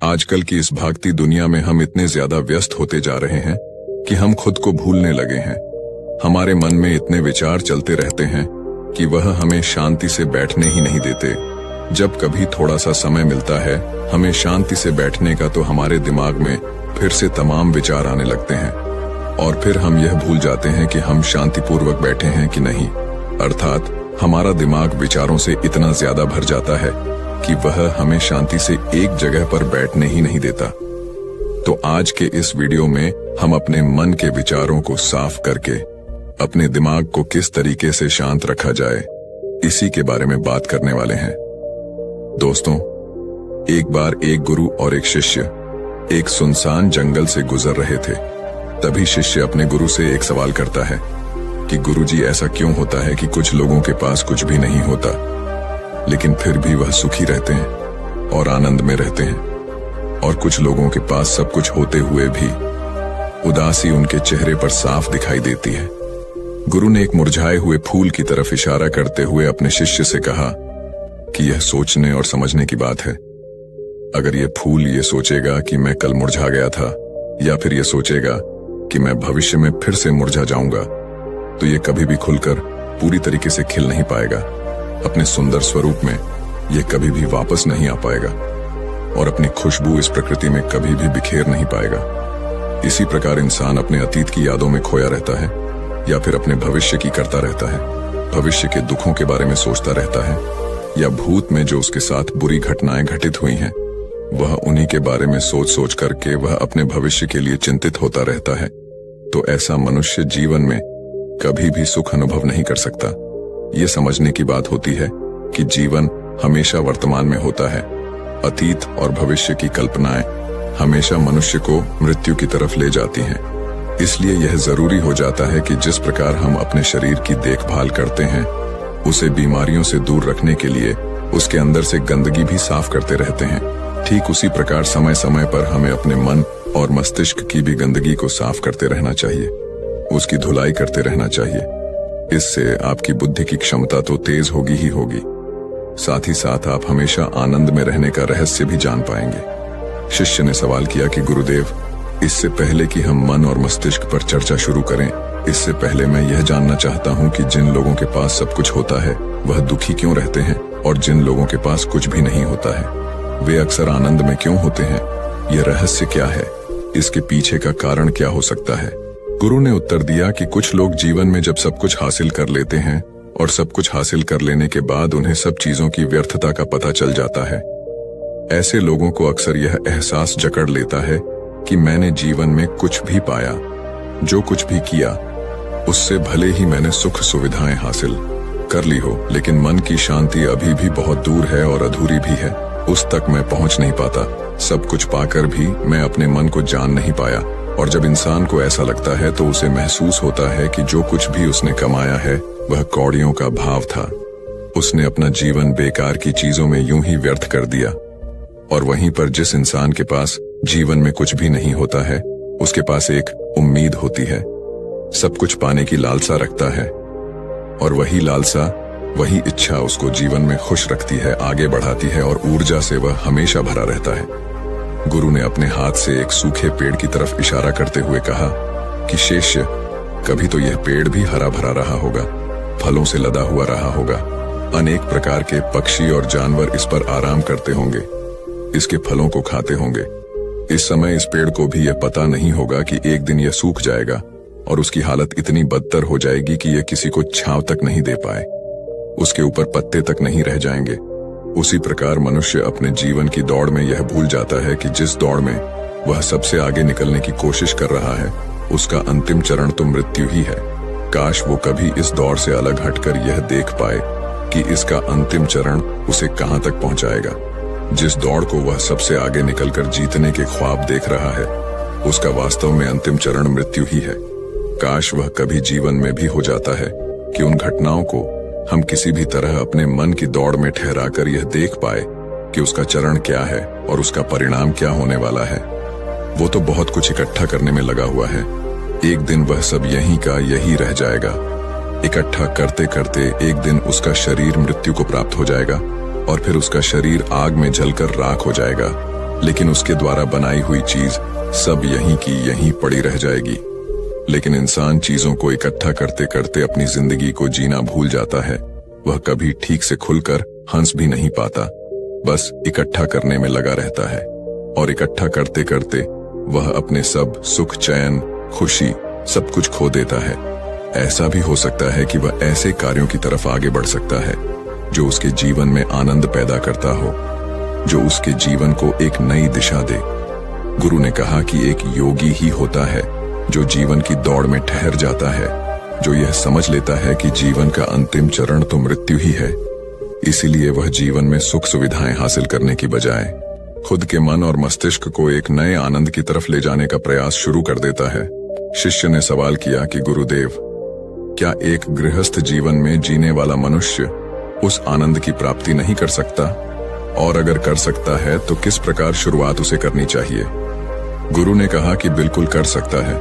आजकल की इस भागती दुनिया में हम इतने ज्यादा व्यस्त होते जा रहे हैं कि हम खुद को भूलने लगे हैं। हमारे मन में इतने विचार चलते रहते हैं कि वह हमें शांति से बैठने ही नहीं देते। जब कभी थोड़ा सा समय मिलता है हमें शांति से बैठने का, तो हमारे दिमाग में फिर से तमाम विचार आने लगते हैं और फिर हम यह भूल जाते हैं कि हम शांतिपूर्वक बैठे हैं कि नहीं। अर्थात हमारा दिमाग विचारों से इतना ज्यादा भर जाता है कि वह हमें शांति से एक जगह पर बैठने ही नहीं देता। तो आज के इस वीडियो में हम अपने मन के विचारों को साफ करके अपने दिमाग को किस तरीके से शांत रखा जाए, इसी के बारे में बात करने वाले हैं। दोस्तों, एक बार एक गुरु और एक शिष्य एक सुनसान जंगल से गुजर रहे थे। तभी शिष्य अपने गुरु से एक सवाल करता है कि गुरुजी, ऐसा क्यों होता है कि कुछ लोगों के पास कुछ भी नहीं होता लेकिन फिर भी वह सुखी रहते हैं और आनंद में रहते हैं, और कुछ लोगों के पास सब कुछ होते हुए भी उदासी उनके चेहरे पर साफ दिखाई देती है। गुरु ने एक मुरझाए हुए फूल की तरफ इशारा करते हुए अपने शिष्य से कहा कि यह सोचने और समझने की बात है। अगर यह फूल ये सोचेगा कि मैं कल मुरझा गया था, या फिर यह सोचेगा कि मैं भविष्य में फिर से मुरझा जाऊंगा, तो ये कभी भी खुलकर पूरी तरीके से खिल नहीं पाएगा। अपने सुंदर स्वरूप में ये कभी भी वापस नहीं आ पाएगा और अपनी खुशबू इस प्रकृति में कभी भी बिखेर नहीं पाएगा। इसी प्रकार इंसान अपने अतीत की यादों में खोया रहता है या फिर अपने भविष्य की करता रहता है। भविष्य के दुखों के बारे में सोचता रहता है या भूत में जो उसके साथ बुरी घटनाएं घटित हुई हैं, वह उन्हीं के बारे में सोच सोच करके वह अपने भविष्य के लिए चिंतित होता रहता है। तो ऐसा मनुष्य जीवन में कभी भी सुख अनुभव नहीं कर सकता। ये समझने की बात होती है कि जीवन हमेशा वर्तमान में होता है। अतीत और भविष्य की कल्पनाएं हमेशा मनुष्य को मृत्यु की तरफ ले जाती हैं। इसलिए यह जरूरी हो जाता है कि जिस प्रकार हम अपने शरीर की देखभाल करते हैं, उसे बीमारियों से दूर रखने के लिए उसके अंदर से गंदगी भी साफ करते रहते हैं, ठीक उसी प्रकार समय समय पर हमें अपने मन और मस्तिष्क की भी गंदगी को साफ करते रहना चाहिए, उसकी धुलाई करते रहना चाहिए। इससे आपकी बुद्धि की क्षमता तो तेज होगी ही होगी, साथ ही साथ आप हमेशा आनंद में रहने का रहस्य भी जान पाएंगे। शिष्य ने सवाल किया कि गुरुदेव, इससे पहले कि हम मन और मस्तिष्क पर चर्चा शुरू करें, इससे पहले मैं यह जानना चाहता हूं कि जिन लोगों के पास सब कुछ होता है वह दुखी क्यों रहते हैं, और जिन लोगों के पास कुछ भी नहीं होता है वे अक्सर आनंद में क्यों होते हैं। यह रहस्य क्या है, इसके पीछे का कारण क्या हो सकता है। गुरु ने उत्तर दिया कि कुछ लोग जीवन में जब सब कुछ हासिल कर लेते हैं और सब कुछ हासिल कर लेने के बाद उन्हें सब चीजों की व्यर्थता का पता चल जाता है। ऐसे लोगों को अक्सर यह एहसास जकड़ लेता है कि मैंने जीवन में कुछ भी पाया, जो कुछ भी किया उससे भले ही मैंने सुख सुविधाएं हासिल कर ली हो, लेकिन मन की शांति अभी भी बहुत दूर है और अधूरी भी है, उस तक मैं पहुंच नहीं पाता। सब कुछ पाकर भी मैं अपने मन को जान नहीं पाया। और जब इंसान को ऐसा लगता है तो उसे महसूस होता है कि जो कुछ भी उसने कमाया है वह कौड़ियों का भाव था। उसने अपना जीवन बेकार की चीजों में यूं ही व्यर्थ कर दिया। और वहीं पर जिस इंसान के पास जीवन में कुछ भी नहीं होता है, उसके पास एक उम्मीद होती है, सब कुछ पाने की लालसा रखता है, और वही लालसा, वही इच्छा उसको जीवन में खुश रखती है, आगे बढ़ाती है और ऊर्जा से वह हमेशा भरा रहता है। गुरु ने अपने हाथ से एक सूखे पेड़ की तरफ इशारा करते हुए कहा कि शिष्य, कभी तो यह पेड़ भी हरा भरा रहा होगा, फलों से लदा हुआ रहा होगा, अनेक प्रकार के पक्षी और जानवर इस पर आराम करते होंगे, इसके फलों को खाते होंगे। इस समय इस पेड़ को भी यह पता नहीं होगा कि एक दिन यह सूख जाएगा और उसकी हालत इतनी बदतर हो जाएगी कि यह किसी को छांव तक नहीं दे पाए, उसके ऊपर पत्ते तक नहीं रह जाएंगे। उसी प्रकार मनुष्य अपने जीवन की दौड़ में यह भूल जाता है कि जिस दौड़ में वह सबसे आगे निकलने की कोशिश कर रहा है, उसका अंतिम चरण तो मृत्यु ही है। काश वो कभी इस दौड़ से अलग हटकर यह देख पाए कि इसका अंतिम चरण उसे कहां तक पहुंचाएगा। जिस दौड़ को वह सबसे आगे निकलकर जीतने के ख्वाब देख रहा है, उसका वास्तव में अंतिम चरण मृत्यु ही है। काश वह कभी जीवन में भी हो जाता है कि उन घटनाओं को हम किसी भी तरह अपने मन की दौड़ में ठहराकर यह देख पाए कि उसका चरण क्या है और उसका परिणाम क्या होने वाला है। वो तो बहुत कुछ इकट्ठा करने में लगा हुआ है, एक दिन वह सब यहीं का यही रह जाएगा। इकट्ठा करते करते एक दिन उसका शरीर मृत्यु को प्राप्त हो जाएगा और फिर उसका शरीर आग में जलकर राख हो जाएगा। लेकिन उसके द्वारा बनाई हुई चीज सब यहीं की यहीं पड़ी रह जाएगी। लेकिन इंसान चीजों को इकट्ठा करते करते अपनी जिंदगी को जीना भूल जाता है। वह कभी ठीक से खुलकर हंस भी नहीं पाता, बस इकट्ठा करने में लगा रहता है। और इकट्ठा करते करते वह अपने सब सुख, चैन, खुशी सब कुछ खो देता है। ऐसा भी हो सकता है कि वह ऐसे कार्यों की तरफ आगे बढ़ सकता है जो उसके जीवन में आनंद पैदा करता हो, जो उसके जीवन को एक नई दिशा दे। गुरु ने कहा कि एक योगी ही होता है जो जीवन की दौड़ में ठहर जाता है, जो यह समझ लेता है कि जीवन का अंतिम चरण तो मृत्यु ही है। इसीलिए वह जीवन में सुख सुविधाएं हासिल करने की बजाय खुद के मन और मस्तिष्क को एक नए आनंद की तरफ ले जाने का प्रयास शुरू कर देता है। शिष्य ने सवाल किया कि गुरुदेव, क्या एक गृहस्थ जीवन में जीने वाला मनुष्य उस आनंद की प्राप्ति नहीं कर सकता? और अगर कर सकता है तो किस प्रकार शुरुआत उसे करनी चाहिए? गुरु ने कहा कि बिल्कुल कर सकता है।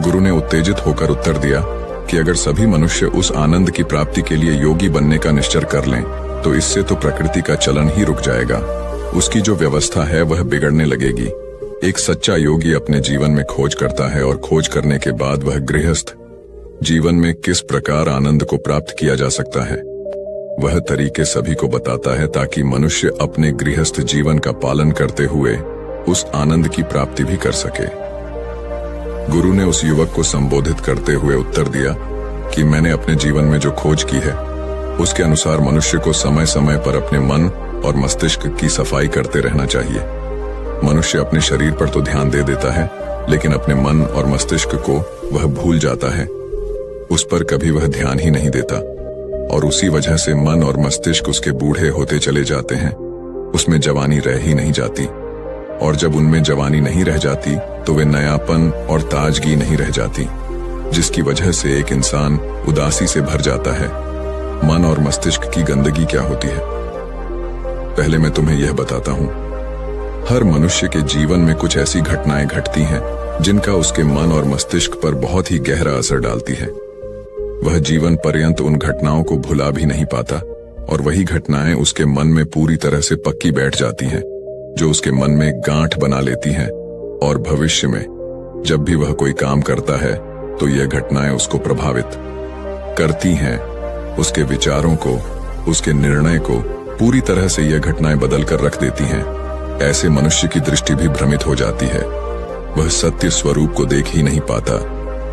गुरु ने उत्तेजित होकर उत्तर दिया कि अगर सभी मनुष्य उस आनंद की प्राप्ति के लिए योगी बनने का निश्चय कर लें तो इससे तो प्रकृति का चलन ही रुक जाएगा। उसकी जो व्यवस्था है वह बिगड़ने लगेगी। एक सच्चा योगी अपने जीवन में खोज करता है और खोज करने के बाद वह गृहस्थ जीवन में किस प्रकार आनंद को प्राप्त किया जा सकता है वह तरीके सभी को बताता है, ताकि मनुष्य अपने गृहस्थ जीवन का पालन करते हुए उस आनंद की प्राप्ति भी कर सके। गुरु ने उस युवक को संबोधित करते हुए उत्तर दिया कि मैंने अपने जीवन में जो खोज की है उसके अनुसार मनुष्य को समय समय पर अपने मन और मस्तिष्क की सफाई करते रहना चाहिए। मनुष्य अपने शरीर पर तो ध्यान दे देता है, लेकिन अपने मन और मस्तिष्क को वह भूल जाता है। उस पर कभी वह ध्यान ही नहीं देता और उसी वजह से मन और मस्तिष्क उसके बूढ़े होते चले जाते हैं। उसमें जवानी रह ही नहीं जाती, और जब उनमें जवानी नहीं रह जाती तो वे नयापन और ताजगी नहीं रह जाती, जिसकी वजह से एक इंसान उदासी से भर जाता है। मन और मस्तिष्क की गंदगी क्या होती है? पहले मैं तुम्हें यह बताता हूं। हर मनुष्य के जीवन में कुछ ऐसी घटनाएं घटती हैं जिनका उसके मन और मस्तिष्क पर बहुत ही गहरा असर डालती है। वह जीवन पर्यंत उन घटनाओं को भुला भी नहीं पाता, और वही घटनाएं उसके मन में पूरी तरह से पक्की बैठ जाती हैं, जो उसके मन में गांठ बना लेती हैं। और भविष्य में जब भी वह कोई काम करता है तो यह घटनाएं उसको प्रभावित करती हैं। उसके विचारों को, उसके निर्णय को पूरी तरह से यह घटनाएं बदल कर रख देती हैं। ऐसे मनुष्य की दृष्टि भी भ्रमित हो जाती है। वह सत्य स्वरूप को देख ही नहीं पाता।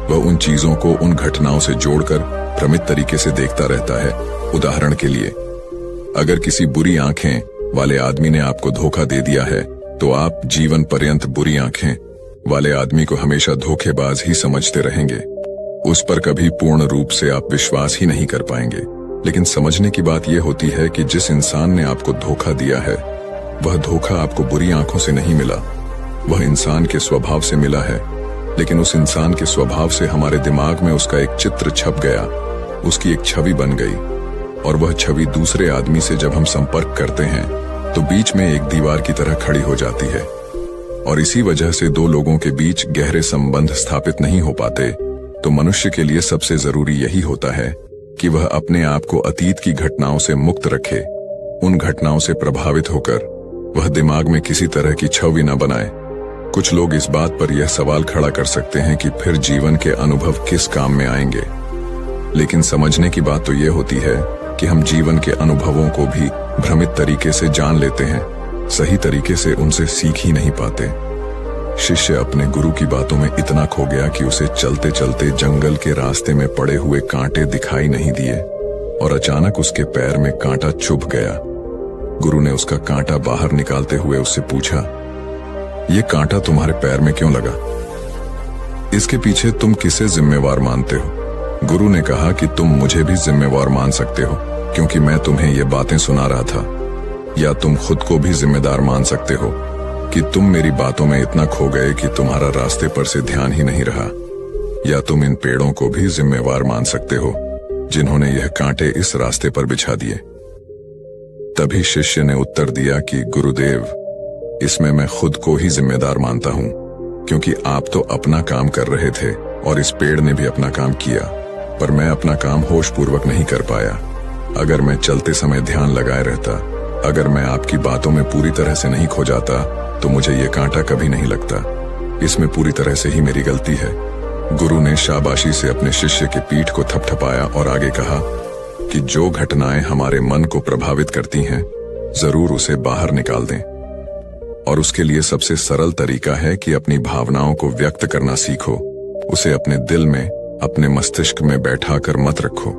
वह उन चीजों को उन घटनाओं से जोड़कर भ्रमित तरीके से देखता रहता है। उदाहरण के लिए, अगर किसी बुरी आंखें वाले आदमी ने आपको धोखा दे दिया है तो आप जीवन पर्यंत बुरी आंखें वाले आदमी को हमेशा धोखेबाज ही समझते रहेंगे। उस पर कभी पूर्ण रूप से आप विश्वास ही नहीं कर पाएंगे। लेकिन समझने की बात यह होती है कि जिस इंसान ने आपको धोखा दिया है वह धोखा आपको बुरी आंखों से नहीं मिला, वह इंसान के स्वभाव से मिला है। लेकिन उस इंसान के स्वभाव से हमारे दिमाग में उसका एक चित्र छप गया, उसकी एक छवि बन गई, और वह छवि दूसरे आदमी से जब हम संपर्क करते हैं तो बीच में एक दीवार की तरह खड़ी हो जाती है। और इसी वजह से दो लोगों के बीच गहरे संबंध स्थापित नहीं हो पाते। तो मनुष्य के लिए सबसे जरूरी यही होता है कि वह अपने आप को अतीत की घटनाओं से मुक्त रखे। उन घटनाओं से प्रभावित होकर वह दिमाग में किसी तरह की छवि न बनाए। कुछ लोग इस बात पर यह सवाल खड़ा कर सकते हैं कि फिर जीवन के अनुभव किस काम में आएंगे। लेकिन समझने की बात तो यह होती है कि हम जीवन के अनुभवों को भी भ्रमित तरीके से जान लेते हैं, सही तरीके से उनसे सीख ही नहीं पाते। शिष्य अपने गुरु की बातों में इतना खो गया कि उसे चलते चलते जंगल के रास्ते में पड़े हुए कांटे दिखाई नहीं दिए, और अचानक उसके पैर में कांटा चुभ गया। गुरु ने उसका कांटा बाहर निकालते हुए उससे पूछा, ये कांटा तुम्हारे पैर में क्यों लगा? इसके पीछे तुम किसे जिम्मेवार मानते हो? गुरु ने कहा कि तुम मुझे भी जिम्मेवार मान सकते हो, क्योंकि मैं तुम्हें ये बातें सुना रहा था। या तुम खुद को भी जिम्मेदार मान सकते हो कि तुम मेरी बातों में इतना खो गए कि तुम्हारा रास्ते पर से ध्यान ही नहीं रहा। या तुम इन पेड़ों को भी जिम्मेवार मान सकते हो जिन्होंने यह कांटे इस रास्ते पर बिछा दिए। तभी शिष्य ने उत्तर दिया कि गुरुदेव, इसमें मैं खुद को ही जिम्मेदार मानता हूं, क्योंकि आप तो अपना काम कर रहे थे और इस पेड़ ने भी अपना काम किया, पर मैं अपना काम होशपूर्वक नहीं कर पाया। अगर मैं चलते समय ध्यान लगाए रहता, अगर मैं आपकी बातों में पूरी तरह से नहीं खो जाता, तो मुझे ये कांटा कभी नहीं लगता। इसमें पूरी तरह से ही मेरी गलती है। गुरु ने शाबाशी से अपने शिष्य के पीठ को थपथपाया और आगे कहा कि जो घटनाएं हमारे मन को प्रभावित करती हैं, जरूर उसे बाहर निकाल दें। और उसके लिए सबसे सरल तरीका है कि अपनी भावनाओं को व्यक्त करना सीखो। उसे अपने दिल में, अपने मस्तिष्क में बैठाकर मत रखो।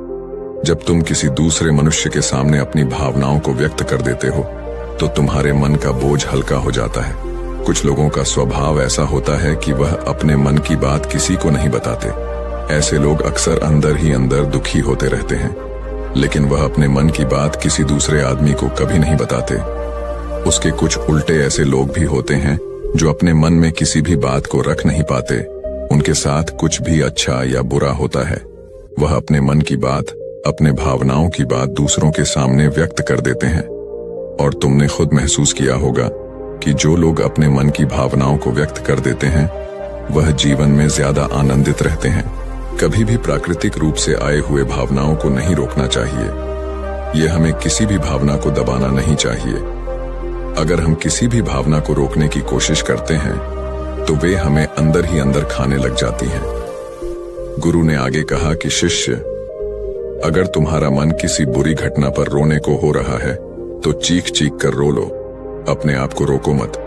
जब तुम किसी दूसरे मनुष्य के सामने अपनी भावनाओं को व्यक्त कर देते हो तो तुम्हारे मन का बोझ हल्का हो जाता है। कुछ लोगों का स्वभाव ऐसा होता है कि वह अपने मन की बात किसी को नहीं बताते। ऐसे लोग अक्सर अंदर ही अंदर दुखी होते रहते हैं, लेकिन वह अपने मन की बात किसी दूसरे आदमी को कभी नहीं बताते। उसके कुछ उल्टे ऐसे लोग भी होते हैं जो अपने मन में किसी भी बात को रख नहीं पाते। उनके साथ कुछ भी अच्छा या बुरा होता है, वह अपने मन की बात, अपने भावनाओं की बात दूसरों के सामने व्यक्त कर देते हैं। और तुमने खुद महसूस किया होगा कि जो लोग अपने मन की भावनाओं को व्यक्त कर देते हैं वह जीवन में ज्यादा आनंदित रहते हैं। कभी भी प्राकृतिक रूप से आए हुए भावनाओं को नहीं रोकना चाहिए। यह हमें किसी भी भावना को दबाना नहीं चाहिए। अगर हम किसी भी भावना को रोकने की कोशिश करते हैं तो वे हमें अंदर ही अंदर खाने लग जाती हैं। गुरु ने आगे कहा कि शिष्य, अगर तुम्हारा मन किसी बुरी घटना पर रोने को हो रहा है तो चीख चीख कर रो लो, अपने आप को रोको मत।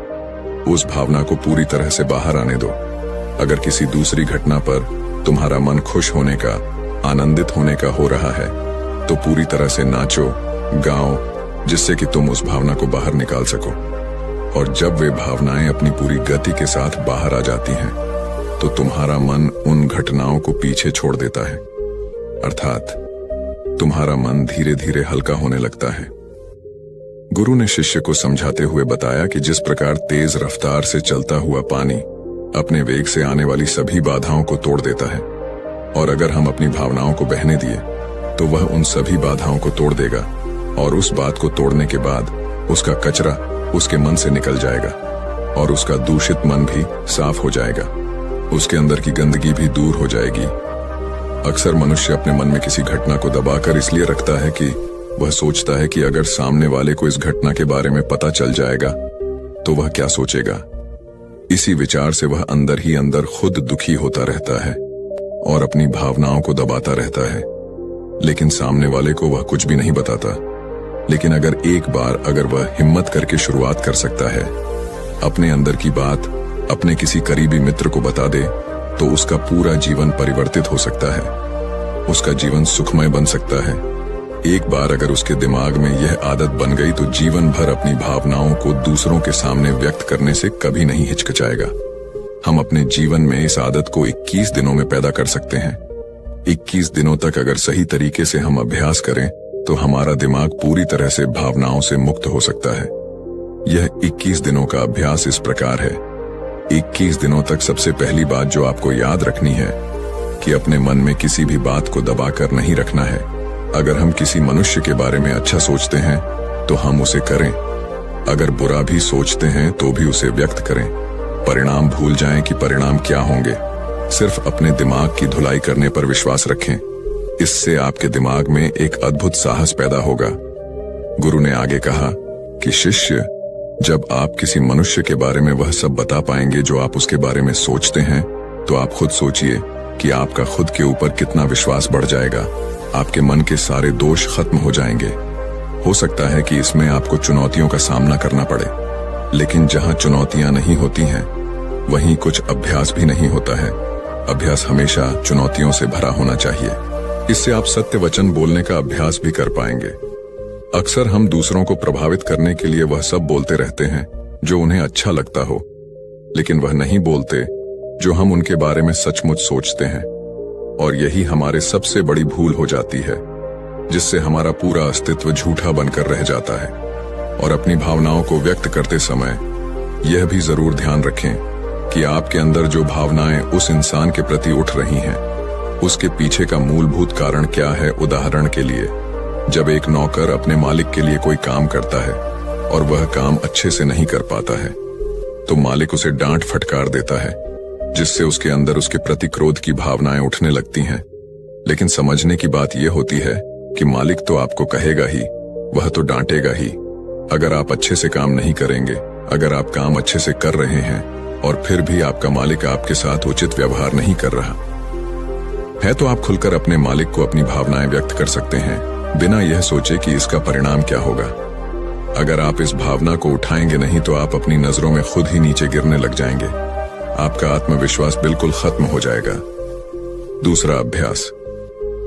उस भावना को पूरी तरह से बाहर आने दो। अगर किसी दूसरी घटना पर तुम्हारा मन खुश होने का, आनंदित होने का हो रहा है तो पूरी तरह से नाचो, गाओ, जिससे कि तुम उस भावना को बाहर निकाल सको। और जब वे भावनाएं अपनी पूरी गति के साथ बाहर आ जाती हैं तो तुम्हारा मन उन घटनाओं को पीछे छोड़ देता है, अर्थात तुम्हारा मन धीरे धीरे हल्का होने लगता है। गुरु ने शिष्य को समझाते हुए बताया कि जिस प्रकार तेज रफ्तार से चलता हुआ पानी अपने वेग से आने वाली सभी बाधाओं को तोड़ देता है, और अगर हम अपनी भावनाओं को बहने दिए तो वह उन सभी बाधाओं को तोड़ देगा, और उस बात को तोड़ने के बाद उसका कचरा उसके मन से निकल जाएगा और उसका दूषित मन भी साफ हो जाएगा। उसके अंदर की गंदगी भी दूर हो जाएगी। अक्सर मनुष्य अपने मन में किसी घटना को दबाकर इसलिए रखता है कि वह सोचता है कि अगर सामने वाले को इस घटना के बारे में पता चल जाएगा तो वह क्या सोचेगा। इसी विचार से वह अंदर ही अंदर खुद दुखी होता रहता है और अपनी भावनाओं को दबाता रहता है, लेकिन सामने वाले को वह कुछ भी नहीं बताता। लेकिन अगर वह हिम्मत करके शुरुआत कर सकता है, अपने अंदर की बात अपने किसी करीबी मित्र को बता दे, तो उसका पूरा जीवन परिवर्तित हो सकता है। उसका जीवन सुखमय बन सकता है। एक बार अगर उसके दिमाग में यह आदत बन गई तो जीवन भर अपनी भावनाओं को दूसरों के सामने व्यक्त करने से कभी नहीं हिचकिचाएगा। हम अपने जीवन में इस आदत को 21 दिनों में पैदा कर सकते हैं। 21 दिनों तक अगर सही तरीके से हम अभ्यास करें तो हमारा दिमाग पूरी तरह से भावनाओं से मुक्त हो सकता है। यह 21 दिनों का अभ्यास इस प्रकार है। 21 दिनों तक सबसे पहली बात जो आपको याद रखनी है कि अपने मन में किसी भी बात को दबाकर नहीं रखना है। अगर हम किसी मनुष्य के बारे में अच्छा सोचते हैं तो हम उसे करें, अगर बुरा भी सोचते हैं तो भी उसे व्यक्त करें। परिणाम भूल जाएं कि परिणाम क्या होंगे, सिर्फ अपने दिमाग की धुलाई करने पर विश्वास रखें। इससे आपके दिमाग में एक अद्भुत साहस पैदा होगा। गुरु ने आगे कहा कि शिष्य, जब आप किसी मनुष्य के बारे में वह सब बता पाएंगे जो आप उसके बारे में सोचते हैं, तो आप खुद सोचिए कि आपका खुद के ऊपर कितना विश्वास बढ़ जाएगा। आपके मन के सारे दोष खत्म हो जाएंगे। हो सकता है कि इसमें आपको चुनौतियों का सामना करना पड़े, लेकिन जहां चुनौतियां नहीं होती हैं, वहीं कुछ अभ्यास भी नहीं होता है। अभ्यास हमेशा चुनौतियों से भरा होना चाहिए। इससे आप सत्य वचन बोलने का अभ्यास भी कर पाएंगे। अक्सर हम दूसरों को प्रभावित करने के लिए वह सब बोलते रहते हैं जो उन्हें अच्छा लगता हो, लेकिन वह नहीं बोलते जो हम उनके बारे में सचमुच सोचते हैं। और यही हमारे सबसे बड़ी भूल हो जाती है, जिससे हमारा पूरा अस्तित्व झूठा बनकर रह जाता है। और अपनी भावनाओं को व्यक्त करते समय यह भी जरूर ध्यान रखें कि आपके अंदर जो भावनाएं उस इंसान के प्रति उठ रही हैं, उसके पीछे का मूलभूत कारण क्या है। उदाहरण के लिए, जब एक नौकर अपने मालिक के लिए कोई काम करता है और वह काम अच्छे से नहीं कर पाता है, तो मालिक उसे डांट फटकार देता है, जिससे उसके अंदर उसके प्रति क्रोध की भावनाएं उठने लगती हैं। लेकिन समझने की बात यह होती है कि मालिक तो आपको कहेगा ही, वह तो डांटेगा ही। अगर आप अच्छे से काम नहीं करेंगे अगर आप काम अच्छे से कर रहे हैं और फिर भी आपका मालिक आपके साथ उचित व्यवहार नहीं कर रहा है, तो आप खुलकर अपने मालिक को अपनी भावनाएं व्यक्त कर सकते हैं, बिना यह सोचे कि इसका परिणाम क्या होगा। अगर आप इस भावना को उठाएंगे नहीं तो आप अपनी नजरों में खुद ही नीचे गिरने लग जाएंगे। आपका आत्मविश्वास बिल्कुल खत्म हो जाएगा। दूसरा अभ्यास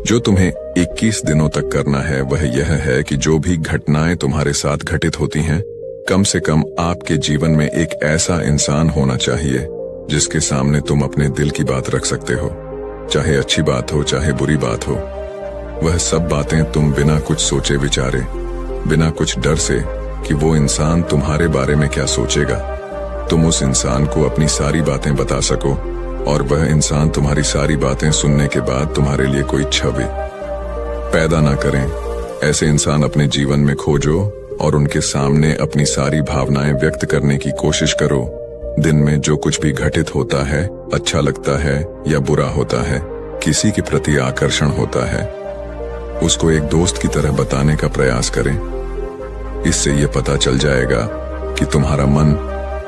जो तुम्हें 21 दिनों तक करना है वह यह है कि जो भी घटनाएं तुम्हारे साथ घटित होती हैं, कम से कम आपके जीवन में एक ऐसा इंसान होना चाहिए जिसके सामने तुम अपने दिल की बात रख सकते हो। चाहे अच्छी बात हो चाहे बुरी बात हो, वह सब बातें तुम बिना कुछ सोचे विचारे, बिना कुछ डर से कि वो इंसान तुम्हारे बारे में क्या सोचेगा, तुम उस इंसान को अपनी सारी बातें बता सको और वह इंसान तुम्हारी सारी बातें सुनने के बाद तुम्हारे लिए कोई छवि पैदा ना करें। ऐसे इंसान अपने जीवन में खोजो और उनके सामने अपनी सारी भावनाएं व्यक्त करने की कोशिश करो। दिन में जो कुछ भी घटित होता है, अच्छा लगता है या बुरा होता है, किसी के प्रति आकर्षण होता है, उसको एक दोस्त की तरह बताने का प्रयास करें। इससे यह पता चल जाएगा कि तुम्हारा मन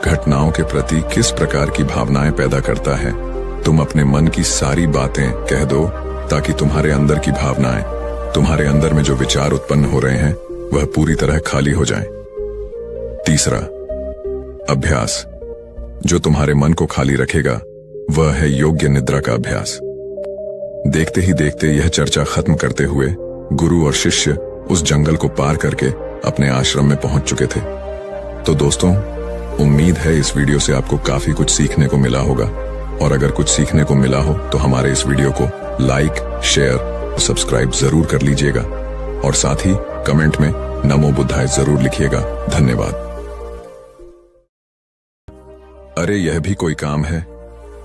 घटनाओं के प्रति किस प्रकार की भावनाएं पैदा करता है। तुम अपने मन की सारी बातें कह दो ताकि तुम्हारे अंदर की भावनाएं, तुम्हारे अंदर में जो विचार उत्पन्न हो रहे हैं, वह पूरी तरह खाली हो जाएं। तीसरा अभ्यास जो तुम्हारे मन को खाली रखेगा वह है योग्य निद्रा का अभ्यास। देखते ही देखते यह चर्चा खत्म करते हुए गुरु और शिष्य उस जंगल को पार करके अपने आश्रम में पहुंच चुके थे। तो दोस्तों, उम्मीद है इस वीडियो से आपको काफी कुछ सीखने को मिला होगा, और अगर कुछ सीखने को मिला हो तो हमारे इस वीडियो को लाइक, शेयर और सब्सक्राइब जरूर कर लीजिएगा, और साथ ही कमेंट में नमो बुद्धाय जरूर लिखिएगा। धन्यवाद। अरे यह भी कोई काम है।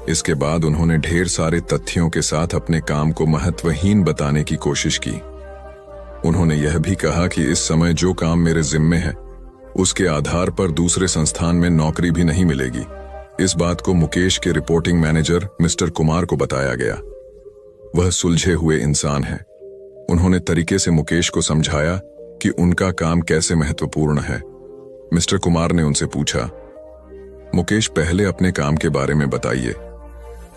इसके बाद उन्होंने ढेर सारे तथ्यों के साथ अपने काम को महत्वहीन बताने की कोशिश की। उन्होंने यह भी कहा कि इस समय जो काम मेरे जिम्मे है उसके आधार पर दूसरे संस्थान में नौकरी भी नहीं मिलेगी। इस बात को मुकेश के रिपोर्टिंग मैनेजर मिस्टर कुमार को बताया गया। वह सुलझे हुए इंसान है। उन्होंने तरीके से मुकेश को समझाया कि उनका काम कैसे महत्वपूर्ण है। मिस्टर कुमार ने उनसे पूछा, मुकेश पहले अपने काम के बारे में बताइए।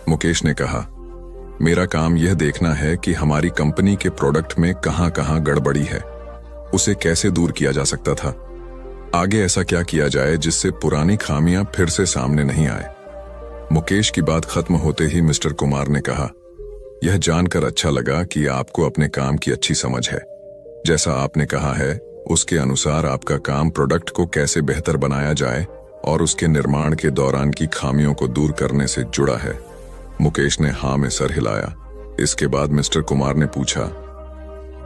मुकेश ने कहा, मेरा काम यह देखना है कि हमारी कंपनी के प्रोडक्ट में कहां कहां गड़बड़ी है, उसे कैसे दूर किया जा सकता था, आगे ऐसा क्या किया जाए जिससे पुरानी खामियां फिर से सामने नहीं आए। मुकेश की बात खत्म होते ही मिस्टर कुमार ने कहा, यह जानकर अच्छा लगा कि आपको अपने काम की अच्छी समझ है। जैसा आपने कहा है उसके अनुसार आपका काम प्रोडक्ट को कैसे बेहतर बनाया जाए और उसके निर्माण के दौरान की खामियों को दूर करने से जुड़ा है। मुकेश ने हाँ में सर हिलाया। इसके बाद मिस्टर कुमार ने पूछा,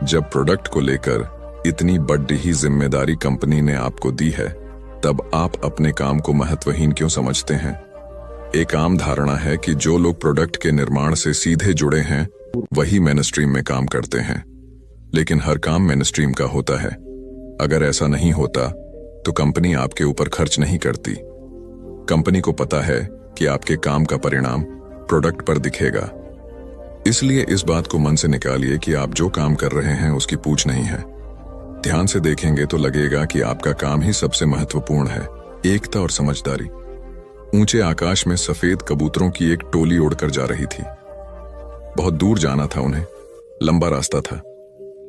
जब प्रोडक्ट को लेकर इतनी बड़ी ही जिम्मेदारी कंपनी ने आपको दी है, तब आप अपने काम को महत्वहीन क्यों समझते हैं? एक आम धारणा है कि जो लोग प्रोडक्ट के निर्माण से सीधे जुड़े हैं वही मेनस्ट्रीम में काम करते हैं, लेकिन हर काम मेनस्ट्रीम का होता है। अगर ऐसा नहीं होता तो कंपनी आपके ऊपर खर्च नहीं करती। कंपनी को पता है कि आपके काम का परिणाम प्रोडक्ट पर दिखेगा। इसलिए इस बात को मन से निकालिए कि आप जो काम कर रहे हैं उसकी पूछ नहीं है। ध्यान से देखेंगे तो लगेगा कि आपका काम ही सबसे महत्वपूर्ण है। एकता और समझदारी। ऊंचे आकाश में सफेद कबूतरों की एक टोली उड़कर जा रही थी। बहुत दूर जाना था उन्हें, लंबा रास्ता था।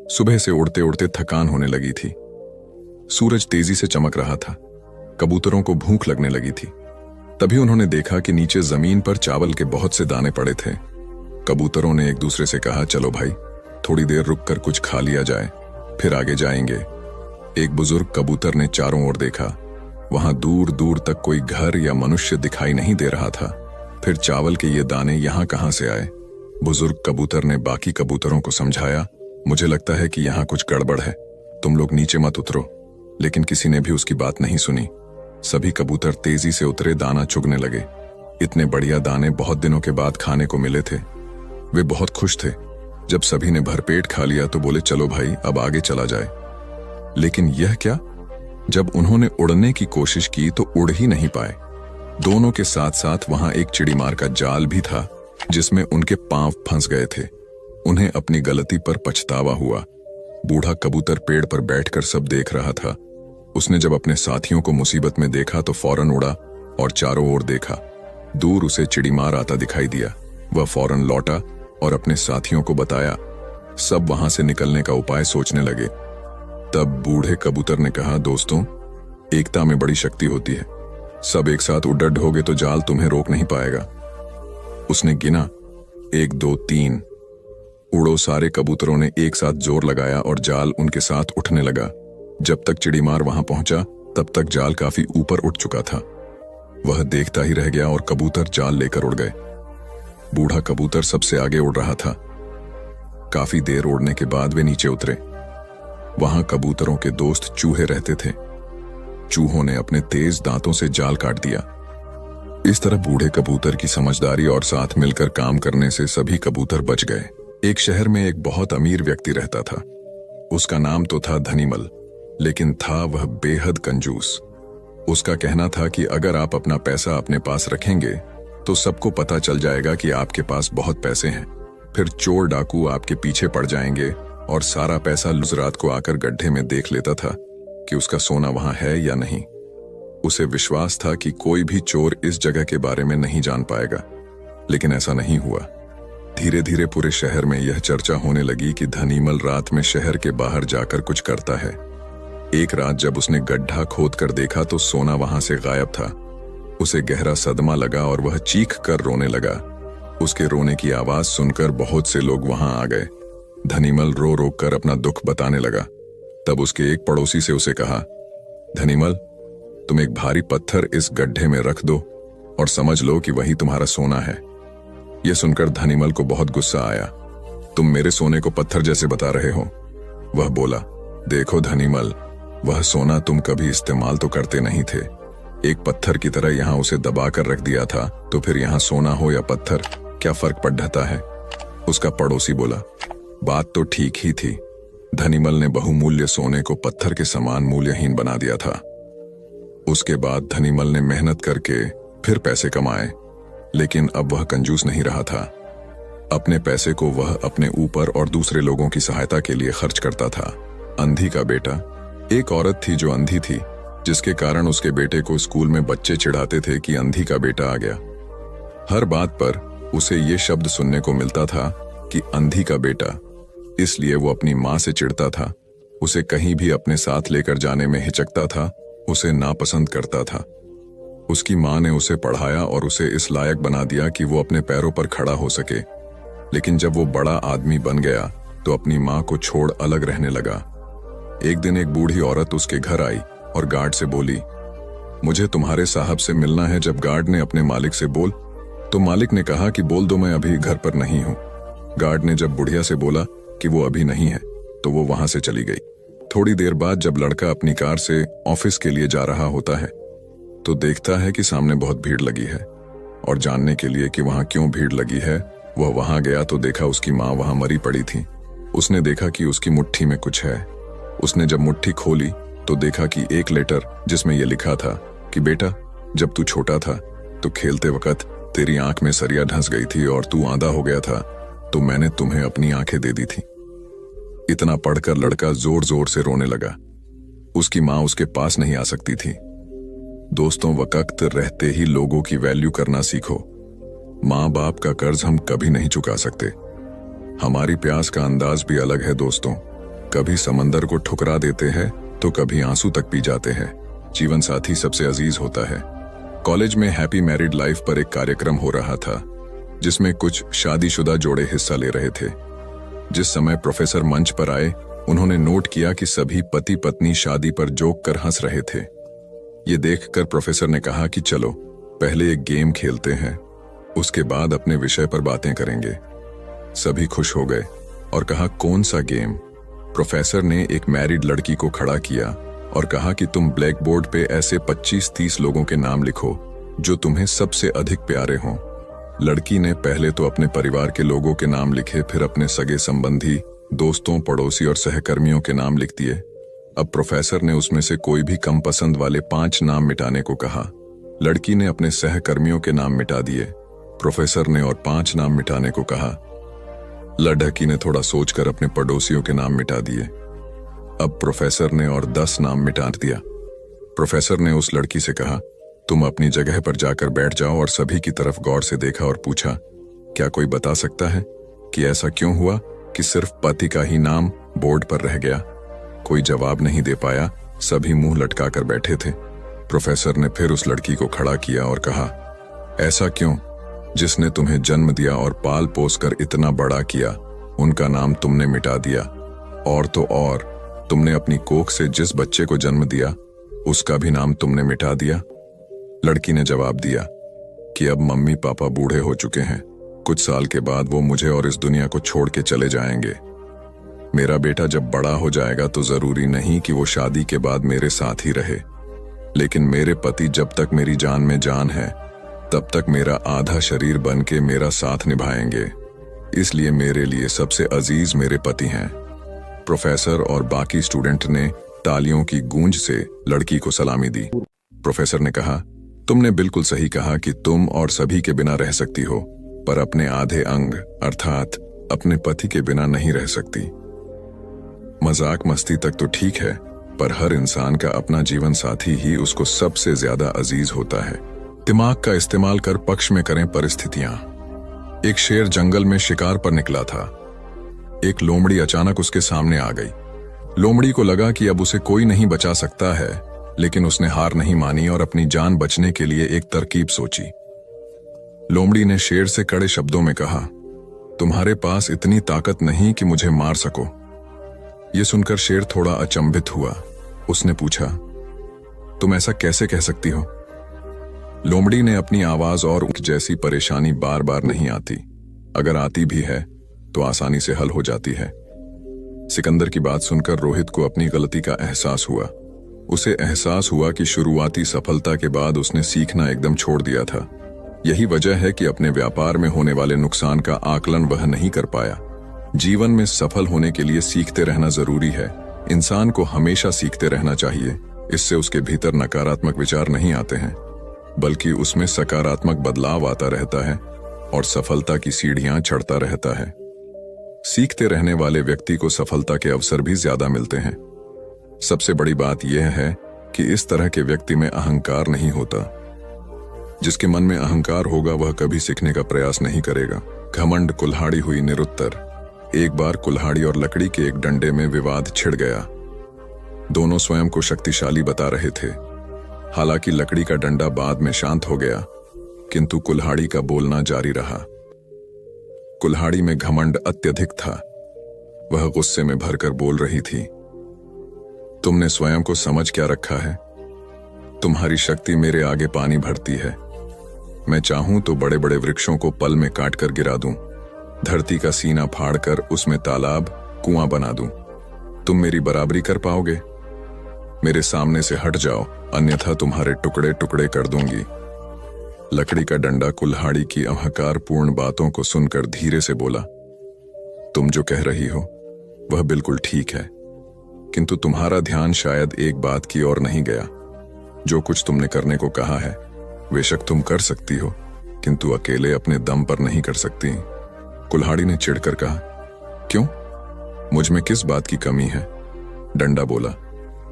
सुबह से उड़ते उड़ते थकान होने लगी थी। सूरज तेजी से चमक रहा था। कबूतरों को भूख लगने लगी थी। तभी उन्होंने देखा कि नीचे जमीन पर चावल के बहुत से दाने पड़े थे। कबूतरों ने एक दूसरे से कहा, चलो भाई, थोड़ी देर रुककर कुछ खा लिया जाए, फिर आगे जाएंगे। एक बुजुर्ग कबूतर ने चारों ओर देखा। वहां दूर दूर तक कोई घर या मनुष्य दिखाई नहीं दे रहा था। फिर चावल के ये दाने यहां कहां से आए? बुजुर्ग कबूतर ने बाकी कबूतरों को समझाया, मुझे लगता है कि यहां कुछ गड़बड़ है, तुम लोग नीचे मत उतरो। लेकिन किसी ने भी उसकी बात नहीं सुनी। सभी कबूतर तेजी से उतरे, दाना चुगने लगे। इतने बढ़िया दाने बहुत दिनों के बाद खाने को मिले थे। वे बहुत खुश थे। जब सभी ने भरपेट खा लिया तो बोले, चलो भाई, अब आगे चला जाए। लेकिन यह क्या? जब उन्होंने उड़ने की कोशिश की तो उड़ ही नहीं पाए। दोनों के साथ साथ वहां एक चिड़ीमार का जाल भी था जिसमें उनके पांव फंस गए थे। उन्हें अपनी गलती पर पछतावा हुआ। बूढ़ा कबूतर पेड़ पर बैठकर सब देख रहा था। उसने जब अपने साथियों को मुसीबत में देखा तो फौरन उड़ा और चारों ओर देखा। दूर उसे चिड़ीमार आता दिखाई दिया। वह फौरन लौटा और अपने साथियों को बताया। सब वहां से निकलने का उपाय सोचने लगे। तब बूढ़े कबूतर ने कहा, दोस्तों, एकता में बड़ी शक्ति होती है। सब एक साथ उड्डत होगे तो जाल तुम्हें रोक नहीं पाएगा। उसने गिना, 1 2 3। उड़ो सारे कबूतरों ने एक साथ जोर लगाया और जाल उनके साथ उठने लगा। जब तक चिड़ीमार वहां पहुंचा तब तक जाल काफी ऊपर उठ चुका था। वह देखता ही रह गया और कबूतर जाल लेकर उड़ गए। बूढ़ा कबूतर सबसे आगे उड़ रहा था। काफी देर उड़ने के बाद वे नीचे उतरे। वहां कबूतरों के दोस्त चूहे रहते थे। चूहों ने अपने तेज दांतों से जाल काट दिया। इस तरह बूढ़े कबूतर की समझदारी और साथ मिलकर काम करने से सभी कबूतर बच गए। एक शहर में एक बहुत अमीर व्यक्ति रहता था। उसका नाम तो था धनीमल, लेकिन था वह बेहद कंजूस। उसका कहना था कि अगर आप अपना पैसा अपने पास रखेंगे तो सबको पता चल जाएगा कि आपके पास बहुत पैसे हैं। फिर चोर डाकू आपके पीछे पड़ जाएंगे और सारा पैसा रात को आकर गड्ढे में देख लेता था कि उसका सोना वहां है या नहीं। उसे विश्वास था कि कोई भी चोर इस जगह के बारे में नहीं जान पाएगा, लेकिन ऐसा नहीं हुआ। धीरे धीरे पूरे शहर में यह चर्चा होने लगी कि धनीमल रात में शहर के बाहर जाकर कुछ करता है। एक रात जब उसने गड्ढा खोद कर देखा तो सोना वहां से गायब था। उसे गहरा सदमा लगा और वह चीख कर रोने लगा। उसके रोने की आवाज सुनकर बहुत से लोग वहां आ गए। धनीमल रो रो कर अपना दुख बताने लगा। तब उसके एक पड़ोसी से उसे कहा, धनीमल, तुम एक भारी पत्थर इस गड्ढे में रख दो और समझ लो कि वही तुम्हारा सोना है। यह सुनकर धनीमल को बहुत गुस्सा आया। तुम मेरे सोने को पत्थर जैसे बता रहे हो। वह बोला, देखो धनीमल, वह सोना तुम कभी इस्तेमाल तो करते नहीं थे। एक पत्थर की तरह यहां उसे दबा कर रख दिया था, तो फिर यहां सोना हो या पत्थर, क्या फर्क पड़ता है? उसका पड़ोसी बोला, बात तो ठीक ही थी। धनीमल ने बहुमूल्य सोने को पत्थर के समान मूल्यहीन बना दिया था। उसके बाद धनीमल ने मेहनत करके फिर पैसे कमाए, लेकिन अब वह कंजूस नहीं रहा था। अपने पैसे को वह अपने ऊपर और दूसरे लोगों की सहायता के लिए खर्च करता था। अंधी का बेटा। एक औरत थी जो अंधी थी, जिसके कारण उसके बेटे को स्कूल में बच्चे चिढ़ाते थे कि अंधी का बेटा आ गया। हर बात पर उसे ये शब्द सुनने को मिलता था कि अंधी का बेटा। इसलिए वो अपनी माँ से चिढ़ता था, उसे कहीं भी अपने साथ लेकर जाने में हिचकता था, उसे नापसंद करता था। उसकी माँ ने उसे पढ़ाया और उसे इस लायक बना दिया कि वो अपने पैरों पर खड़ा हो सके। लेकिन जब वो बड़ा आदमी बन गया तो अपनी माँ को छोड़ अलग रहने लगा। एक दिन एक बूढ़ी औरत उसके घर आई और गार्ड से बोली, मुझे तुम्हारे साहब से मिलना है। जब गार्ड ने अपने मालिक से बोल तो मालिक ने कहा कि बोल दो, मैं अभी घर पर नहीं हूँ। गार्ड ने जब बुढ़िया से बोला कि वो अभी नहीं है तो वो वहां से चली गई। थोड़ी देर बाद जब लड़का अपनी कार से ऑफिस के लिए जा रहा होता है तो देखता है कि सामने बहुत भीड़ लगी है, और जानने के लिए कि वहां क्यों भीड़ लगी है वह वहां गया तो देखा उसकी माँ वहां मरी पड़ी थी। उसने देखा कि उसकी मुट्ठी में कुछ है। उसने जब मुट्ठी खोली तो देखा कि एक लेटर जिसमें यह लिखा था कि बेटा, जब तू छोटा था तो खेलते वक्त तेरी आंख में सरिया ढंस गई थी और तू आंधा हो गया था, तो मैंने तुम्हें अपनी आंखें दे दी थी। इतना पढ़कर लड़का जोर जोर से रोने लगा। उसकी माँ उसके पास नहीं आ सकती थी। दोस्तों, वक्त रहते ही लोगों की वैल्यू करना सीखो। माँ बाप का कर्ज हम कभी नहीं चुका सकते। हमारी प्यास का अंदाज भी अलग है दोस्तों। कभी समंदर को ठुकरा देते हैं तो कभी आंसू तक पी जाते हैं। जीवन साथी सबसे अजीज होता है। कॉलेज में हैप्पी मैरिड लाइफ पर एक कार्यक्रम हो रहा था, जिसमें कुछ शादीशुदा जोड़े हिस्सा ले रहे थे। जिस समय प्रोफेसर मंच पर आए, उन्होंने नोट किया कि सभी पति पत्नी शादी पर जोक कर हंस रहे थे। ये देखकर प्रोफेसर ने कहा कि चलो पहले एक गेम खेलते हैं, उसके बाद अपने विषय पर बातें करेंगे। सभी खुश हो गए और कहा, कौन सा गेम? प्रोफेसर ने एक मैरिड लड़की को खड़ा किया और कहा कि तुम ब्लैक बोर्ड पे ऐसे 25-30 लोगों के नाम लिखो जो तुम्हें सबसे अधिक प्यारे हों। लड़की ने पहले तो अपने परिवार के लोगों के नाम लिखे, फिर अपने सगे संबंधी, दोस्तों, पड़ोसी और सहकर्मियों के नाम लिख दिए। अब प्रोफेसर ने उसमें से कोई भी कम पसंद वाले 5 नाम मिटाने को कहा। लड़की ने अपने सहकर्मियों के नाम मिटा दिए। प्रोफेसर ने और 5 नाम मिटाने को कहा। लड़की ने थोड़ा सोचकर अपने पड़ोसियों के नाम मिटा दिए। अब प्रोफेसर ने और 10 नाम मिटा दिया। प्रोफेसर ने उस लड़की से कहा, तुम अपनी जगह पर जाकर बैठ जाओ, और सभी की तरफ गौर से देखा और पूछा, क्या कोई बता सकता है कि ऐसा क्यों हुआ कि सिर्फ पति का ही नाम बोर्ड पर रह गया? कोई जवाब नहीं दे पाया, सभी मुंह लटकाकर बैठे थे। प्रोफेसर ने फिर उस लड़की को खड़ा किया और कहा, ऐसा क्यों? जिसने तुम्हें जन्म दिया और पाल पोस कर इतना बड़ा किया, उनका नाम तुमने मिटा दिया। और तो और, तुमने अपनी कोख से जिस बच्चे को जन्म दिया, उसका भी नाम तुमने मिटा दिया। लड़की ने जवाब दिया कि अब मम्मी पापा बूढ़े हो चुके हैं, कुछ साल के बाद वो मुझे और इस दुनिया को छोड़ के चले जाएंगे। मेरा बेटा जब बड़ा हो जाएगा तो जरूरी नहीं कि वो शादी के बाद मेरे साथ ही रहे, लेकिन मेरे पति जब तक मेरी जान में जान है, तब तक मेरा आधा शरीर बन के मेरा साथ निभाएंगे। इसलिए मेरे लिए सबसे अजीज मेरे पति हैं। प्रोफेसर और बाकी स्टूडेंट ने तालियों की गूंज से लड़की को सलामी दी। प्रोफेसर ने कहा, तुमने बिल्कुल सही कहा कि तुम और सभी के बिना रह सकती हो, पर अपने आधे अंग अर्थात अपने पति के बिना नहीं रह सकती। मजाक मस्ती तक तो ठीक है, पर हर इंसान का अपना जीवन साथी ही उसको सबसे ज्यादा अजीज होता है। दिमाग का इस्तेमाल कर पक्ष में करें परिस्थितियां। एक शेर जंगल में शिकार पर निकला था। एक लोमड़ी अचानक उसके सामने आ गई। लोमड़ी को लगा कि अब उसे कोई नहीं बचा सकता है, लेकिन उसने हार नहीं मानी और अपनी जान बचने के लिए एक तरकीब सोची। लोमड़ी ने शेर से कड़े शब्दों में कहा, तुम्हारे पास इतनी ताकत नहीं कि मुझे मार सको। यह सुनकर शेर थोड़ा अचंभित हुआ। उसने पूछा, तुम ऐसा कैसे कह सकती हो? लोमड़ी ने अपनी आवाज और जैसी परेशानी बार बार नहीं आती, अगर आती भी है तो आसानी से हल हो जाती है। सिकंदर की बात सुनकर रोहित को अपनी गलती का एहसास हुआ। उसे एहसास हुआ कि शुरुआती सफलता के बाद उसने सीखना एकदम छोड़ दिया था। यही वजह है कि अपने व्यापार में होने वाले नुकसान का आकलन वह नहीं कर पाया। जीवन में सफल होने के लिए सीखते रहना जरूरी है। इंसान को हमेशा सीखते रहना चाहिए। इससे उसके भीतर नकारात्मक विचार नहीं आते हैं, बल्कि उसमें सकारात्मक बदलाव आता रहता है और सफलता की सीढ़ियां चढ़ता रहता है। सीखते रहने वाले व्यक्ति को सफलता के अवसर भी ज्यादा मिलते हैं। सबसे बड़ी बात यह है कि इस तरह के व्यक्ति में अहंकार नहीं होता। जिसके मन में अहंकार होगा वह कभी सीखने का प्रयास नहीं करेगा। घमंड कुल्हाड़ी हुई निरुत्तर। एक बार कुल्हाड़ी और लकड़ी के एक डंडे में विवाद छिड़ गया। दोनों स्वयं को शक्तिशाली बता रहे थे। हालांकि लकड़ी का डंडा बाद में शांत हो गया, किंतु कुल्हाड़ी का बोलना जारी रहा। कुल्हाड़ी में घमंड अत्यधिक था। वह गुस्से में भरकर बोल रही थी, तुमने स्वयं को समझ क्या रखा है? तुम्हारी शक्ति मेरे आगे पानी भरती है। मैं चाहूं तो बड़े बड़े वृक्षों को पल में काट कर गिरा दूं, धरती का सीना फाड़कर उसमें तालाब कुआं बना दूं। तुम मेरी बराबरी कर पाओगे? मेरे सामने से हट जाओ, अन्यथा तुम्हारे टुकड़े टुकड़े कर दूंगी। लकड़ी का डंडा कुल्हाड़ी की अहंकारपूर्ण बातों को सुनकर धीरे से बोला, तुम जो कह रही हो वह बिल्कुल ठीक है, किंतु तुम्हारा ध्यान शायद एक बात की ओर नहीं गया। जो कुछ तुमने करने को कहा है बेशक तुम कर सकती हो, किंतु अकेले अपने दम पर नहीं कर सकती। कुल्हाड़ी ने चिढ़कर कहा, क्यों? मुझ में किस बात की कमी है? डंडा बोला,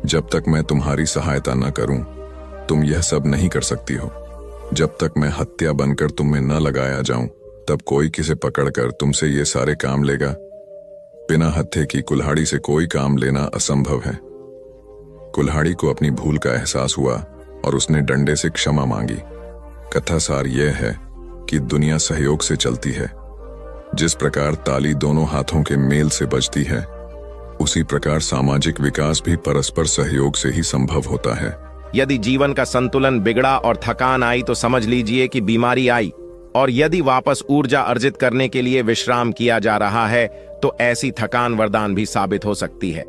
जब तक मैं तुम्हारी सहायता न करूं तुम यह सब नहीं कर सकती हो। जब तक मैं हत्या बनकर तुम में न लगाया जाऊं तब कोई किसे पकड़कर तुमसे ये सारे काम लेगा। बिना हत्थे की कुल्हाड़ी से कोई काम लेना असंभव है। कुल्हाड़ी को अपनी भूल का एहसास हुआ और उसने डंडे से क्षमा मांगी। कथा सार यह है कि दुनिया सहयोग से चलती है। जिस प्रकार ताली दोनों हाथों के मेल से बजती है, उसी प्रकार सामाजिक विकास भी परस्पर सहयोग से ही संभव होता है। यदि जीवन का संतुलन बिगड़ा और थकान आई तो समझ लीजिए कि बीमारी आई, और यदि वापस ऊर्जा अर्जित करने के लिए विश्राम किया जा रहा है तो ऐसी थकान वरदान भी साबित हो सकती है।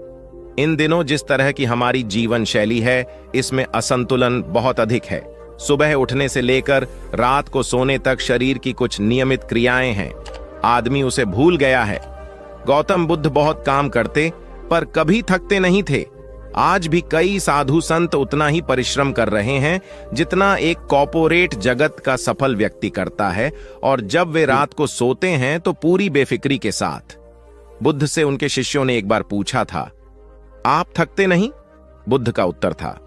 इन दिनों जिस तरह की हमारी जीवन शैली है, इसमें असंतुलन बहुत अधिक है। सुबह उठने से लेकर रात को सोने तक शरीर की कुछ नियमित क्रियाएं हैं, आदमी उसे भूल गया है। गौतम बुद्ध बहुत काम करते पर कभी थकते नहीं थे। आज भी कई साधु संत उतना ही परिश्रम कर रहे हैं जितना एक कॉर्पोरेट जगत का सफल व्यक्ति करता है, और जब वे रात को सोते हैं तो पूरी बेफिक्री के साथ। बुद्ध से उनके शिष्यों ने एक बार पूछा था, आप थकते नहीं? बुद्ध का उत्तर था,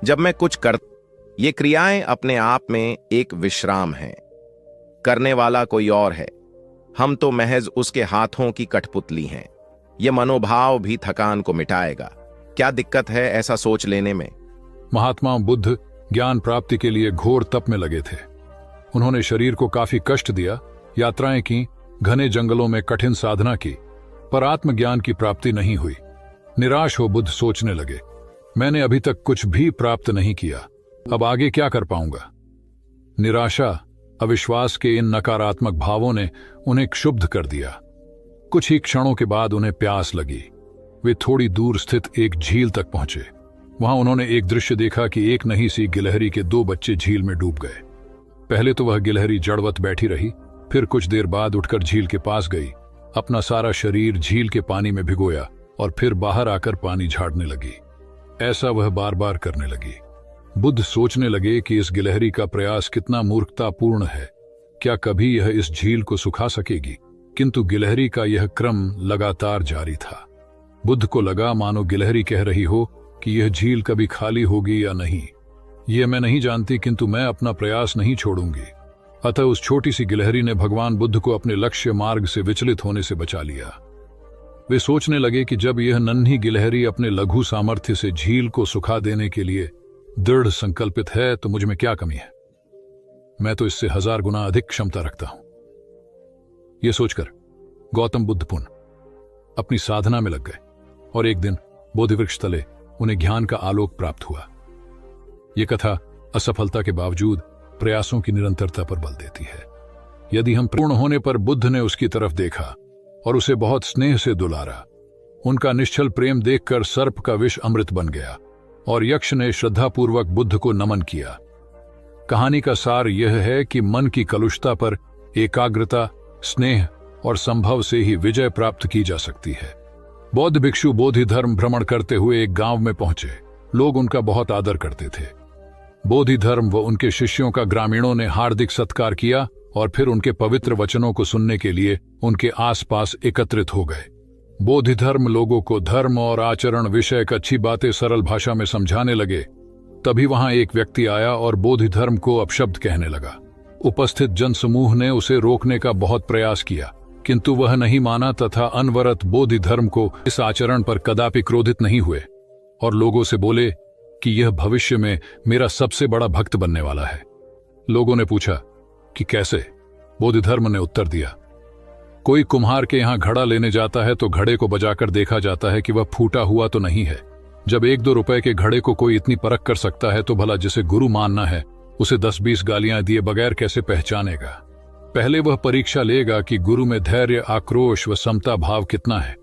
जब मैं कुछ कर, ये क्रियाएं अपने आप में एक विश्राम है। करने वाला कोई और है, हम तो महज उसके हाथों की कठपुतली हैं। यह मनोभाव भी थकान को मिटाएगा। क्या दिक्कत है ऐसा सोच लेने में? महात्मा बुद्ध ज्ञान प्राप्ति के लिए घोर तप में लगे थे। उन्होंने शरीर को काफी कष्ट दिया, यात्राएं की, घने जंगलों में कठिन साधना की, पर आत्मज्ञान की प्राप्ति नहीं हुई। निराश हो बुद्ध सोचने लगे, मैंने अभी तक कुछ भी प्राप्त नहीं किया, अब आगे क्या कर पाऊंगा। निराशा, अविश्वास के इन नकारात्मक भावों ने उन्हें क्षुब्ध कर दिया। कुछ ही क्षणों के बाद उन्हें प्यास लगी। वे थोड़ी दूर स्थित एक झील तक पहुंचे। वहां उन्होंने एक दृश्य देखा कि एक नन्ही सी गिलहरी के 2 बच्चे झील में डूब गए। पहले तो वह गिलहरी जड़वत बैठी रही, फिर कुछ देर बाद उठकर झील के पास गई, अपना सारा शरीर झील के पानी में भिगोया और फिर बाहर आकर पानी झाड़ने लगी। ऐसा वह बार बार करने लगी। बुद्ध सोचने लगे कि इस गिलहरी का प्रयास कितना मूर्खतापूर्ण है। क्या कभी यह इस झील को सुखा सकेगी? किंतु गिलहरी का यह क्रम लगातार जारी था। बुद्ध को लगा मानो गिलहरी कह रही हो कि यह झील कभी खाली होगी या नहीं, यह मैं नहीं जानती, किंतु मैं अपना प्रयास नहीं छोड़ूंगी। अतः उस छोटी सी गिलहरी ने भगवान बुद्ध को अपने लक्ष्य मार्ग से विचलित होने से बचा लिया। वे सोचने लगे कि जब यह नन्ही गिलहरी अपने लघु सामर्थ्य से झील को सुखा देने के लिए दृढ़ संकल्पित है तो मुझ में क्या कमी है। मैं तो इससे 1000 गुना अधिक क्षमता रखता हूं। यह सोचकर गौतम बुद्ध पुनः अपनी साधना में लग गए और एक दिन बोधिवृक्ष तले उन्हें ज्ञान का आलोक प्राप्त हुआ। यह कथा असफलता के बावजूद प्रयासों की निरंतरता पर बल देती है। यदि हम पूर्ण होने पर बुद्ध ने उसकी तरफ देखा और उसे बहुत स्नेह से दुलारा। उनका निश्चल प्रेम देखकर सर्प का विष अमृत बन गया और यक्ष ने श्रद्धापूर्वक बुद्ध को नमन किया। कहानी का सार यह है कि मन की कलुषता पर एकाग्रता, स्नेह और संभव से ही विजय प्राप्त की जा सकती है। बौद्ध भिक्षु बोधि धर्म भ्रमण करते हुए एक गांव में पहुंचे। लोग उनका बहुत आदर करते थे। बोधि धर्म व उनके शिष्यों का ग्रामीणों ने हार्दिक सत्कार किया और फिर उनके पवित्र वचनों को सुनने के लिए उनके आसपास एकत्रित हो गए। बोधि धर्म लोगों को धर्म और आचरण विषयक अच्छी बातें सरल भाषा में समझाने लगे। तभी वहां एक व्यक्ति आया और बोधि धर्म को अपशब्द कहने लगा। उपस्थित जनसमूह ने उसे रोकने का बहुत प्रयास किया, किंतु वह नहीं माना तथा अनवरत बोधि धर्म को इस आचरण पर कदापि क्रोधित नहीं हुए और लोगों से बोले कि यह भविष्य में मेरा सबसे बड़ा भक्त बनने वाला है। लोगों ने पूछा कि कैसे? बोधि धर्म ने उत्तर दिया, कोई कुम्हार के यहां घड़ा लेने जाता है तो घड़े को बजाकर देखा जाता है कि वह फूटा हुआ तो नहीं है। जब 1-2 रुपए के घड़े को कोई इतनी परख कर सकता है तो भला जिसे गुरु मानना है उसे 10-20 गालियां दिए बगैर कैसे पहचानेगा? पहले वह परीक्षा लेगा कि गुरु में धैर्य, आक्रोश व समता भाव कितना है।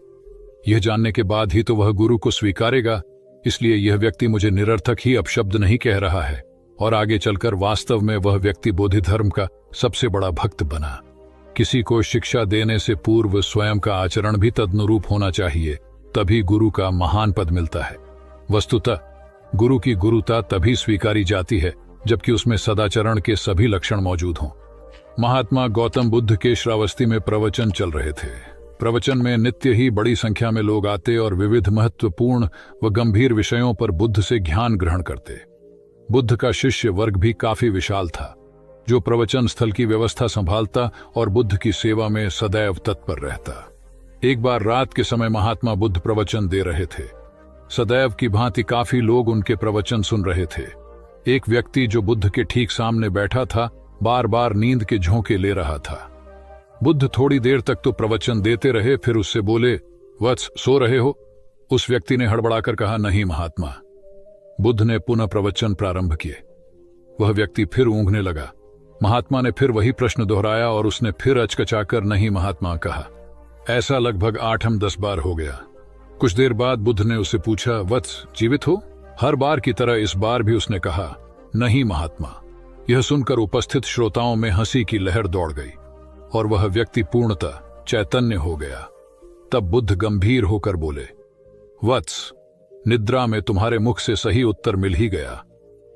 यह जानने के बाद ही तो वह गुरु को स्वीकारेगा। इसलिए यह व्यक्ति मुझे निरर्थक ही अपशब्द नहीं कह रहा है और आगे चलकर वास्तव में वह व्यक्ति बोधि धर्म का सबसे बड़ा भक्त बना। किसी को शिक्षा देने से पूर्व स्वयं का आचरण भी तदनुरूप होना चाहिए, तभी गुरु का महान पद मिलता है। वस्तुतः गुरु की गुरुता तभी स्वीकारी जाती है जबकि उसमें सदाचरण के सभी लक्षण मौजूद हों। महात्मा गौतम बुद्ध के श्रावस्ती में प्रवचन चल रहे थे। प्रवचन में नित्य ही बड़ी संख्या में लोग आते और विविध महत्वपूर्ण व गंभीर विषयों पर बुद्ध से ज्ञान ग्रहण करते। बुद्ध का शिष्य वर्ग भी काफी विशाल था, जो प्रवचन स्थल की व्यवस्था संभालता और बुद्ध की सेवा में सदैव तत्पर रहता। एक बार रात के समय महात्मा बुद्ध प्रवचन दे रहे थे। सदैव की भांति काफी लोग उनके प्रवचन सुन रहे थे। एक व्यक्ति जो बुद्ध के ठीक सामने बैठा था बार बार नींद के झोंके ले रहा था। बुद्ध थोड़ी देर तक तो प्रवचन देते रहे, फिर उससे बोले, वत्स, सो रहे हो? उस व्यक्ति ने हड़बड़ाकर कहा, नहीं महात्मा। बुद्ध ने पुनः प्रवचन प्रारंभ किए। वह व्यक्ति फिर ऊँघने लगा। महात्मा ने फिर वही प्रश्न दोहराया और उसने फिर अचकचाकर नहीं महात्मा कहा। ऐसा लगभग 8-10 बार हो गया। कुछ देर बाद बुद्ध ने उससे पूछा, वत्स, जीवित हो? हर बार की तरह इस बार भी उसने कहा, नहीं महात्मा। यह सुनकर उपस्थित श्रोताओं में हंसी की लहर दौड़ गई और वह व्यक्ति पूर्णतः चैतन्य हो गया। तब बुद्ध गंभीर होकर बोले, वत्स, निद्रा में तुम्हारे मुख से सही उत्तर मिल ही गया।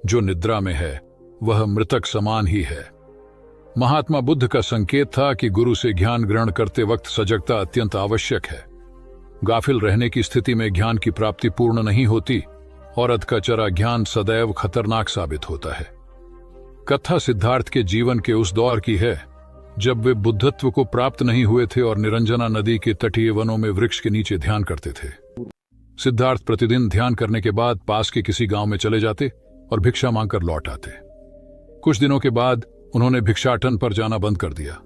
जो निद्रा में है वह मृतक समान ही है। महात्मा बुद्ध का संकेत था कि गुरु से ज्ञान ग्रहण करते वक्त सजगता अत्यंत आवश्यक है। गाफिल रहने की स्थिति में ज्ञान की प्राप्ति पूर्ण नहीं होती। औरत का चरा ज्ञान सदैव खतरनाक साबित होता है। कथा सिद्धार्थ के जीवन के उस दौर की है जब वे बुद्धत्व को प्राप्त नहीं हुए थे और निरंजना नदी के तटीय वनों में वृक्ष के नीचे ध्यान करते थे। सिद्धार्थ प्रतिदिन ध्यान करने के बाद पास के किसी गांव में चले जाते और भिक्षा मांगकर लौट आते। कुछ दिनों के बाद उन्होंने भिक्षाटन पर जाना बंद कर दिया,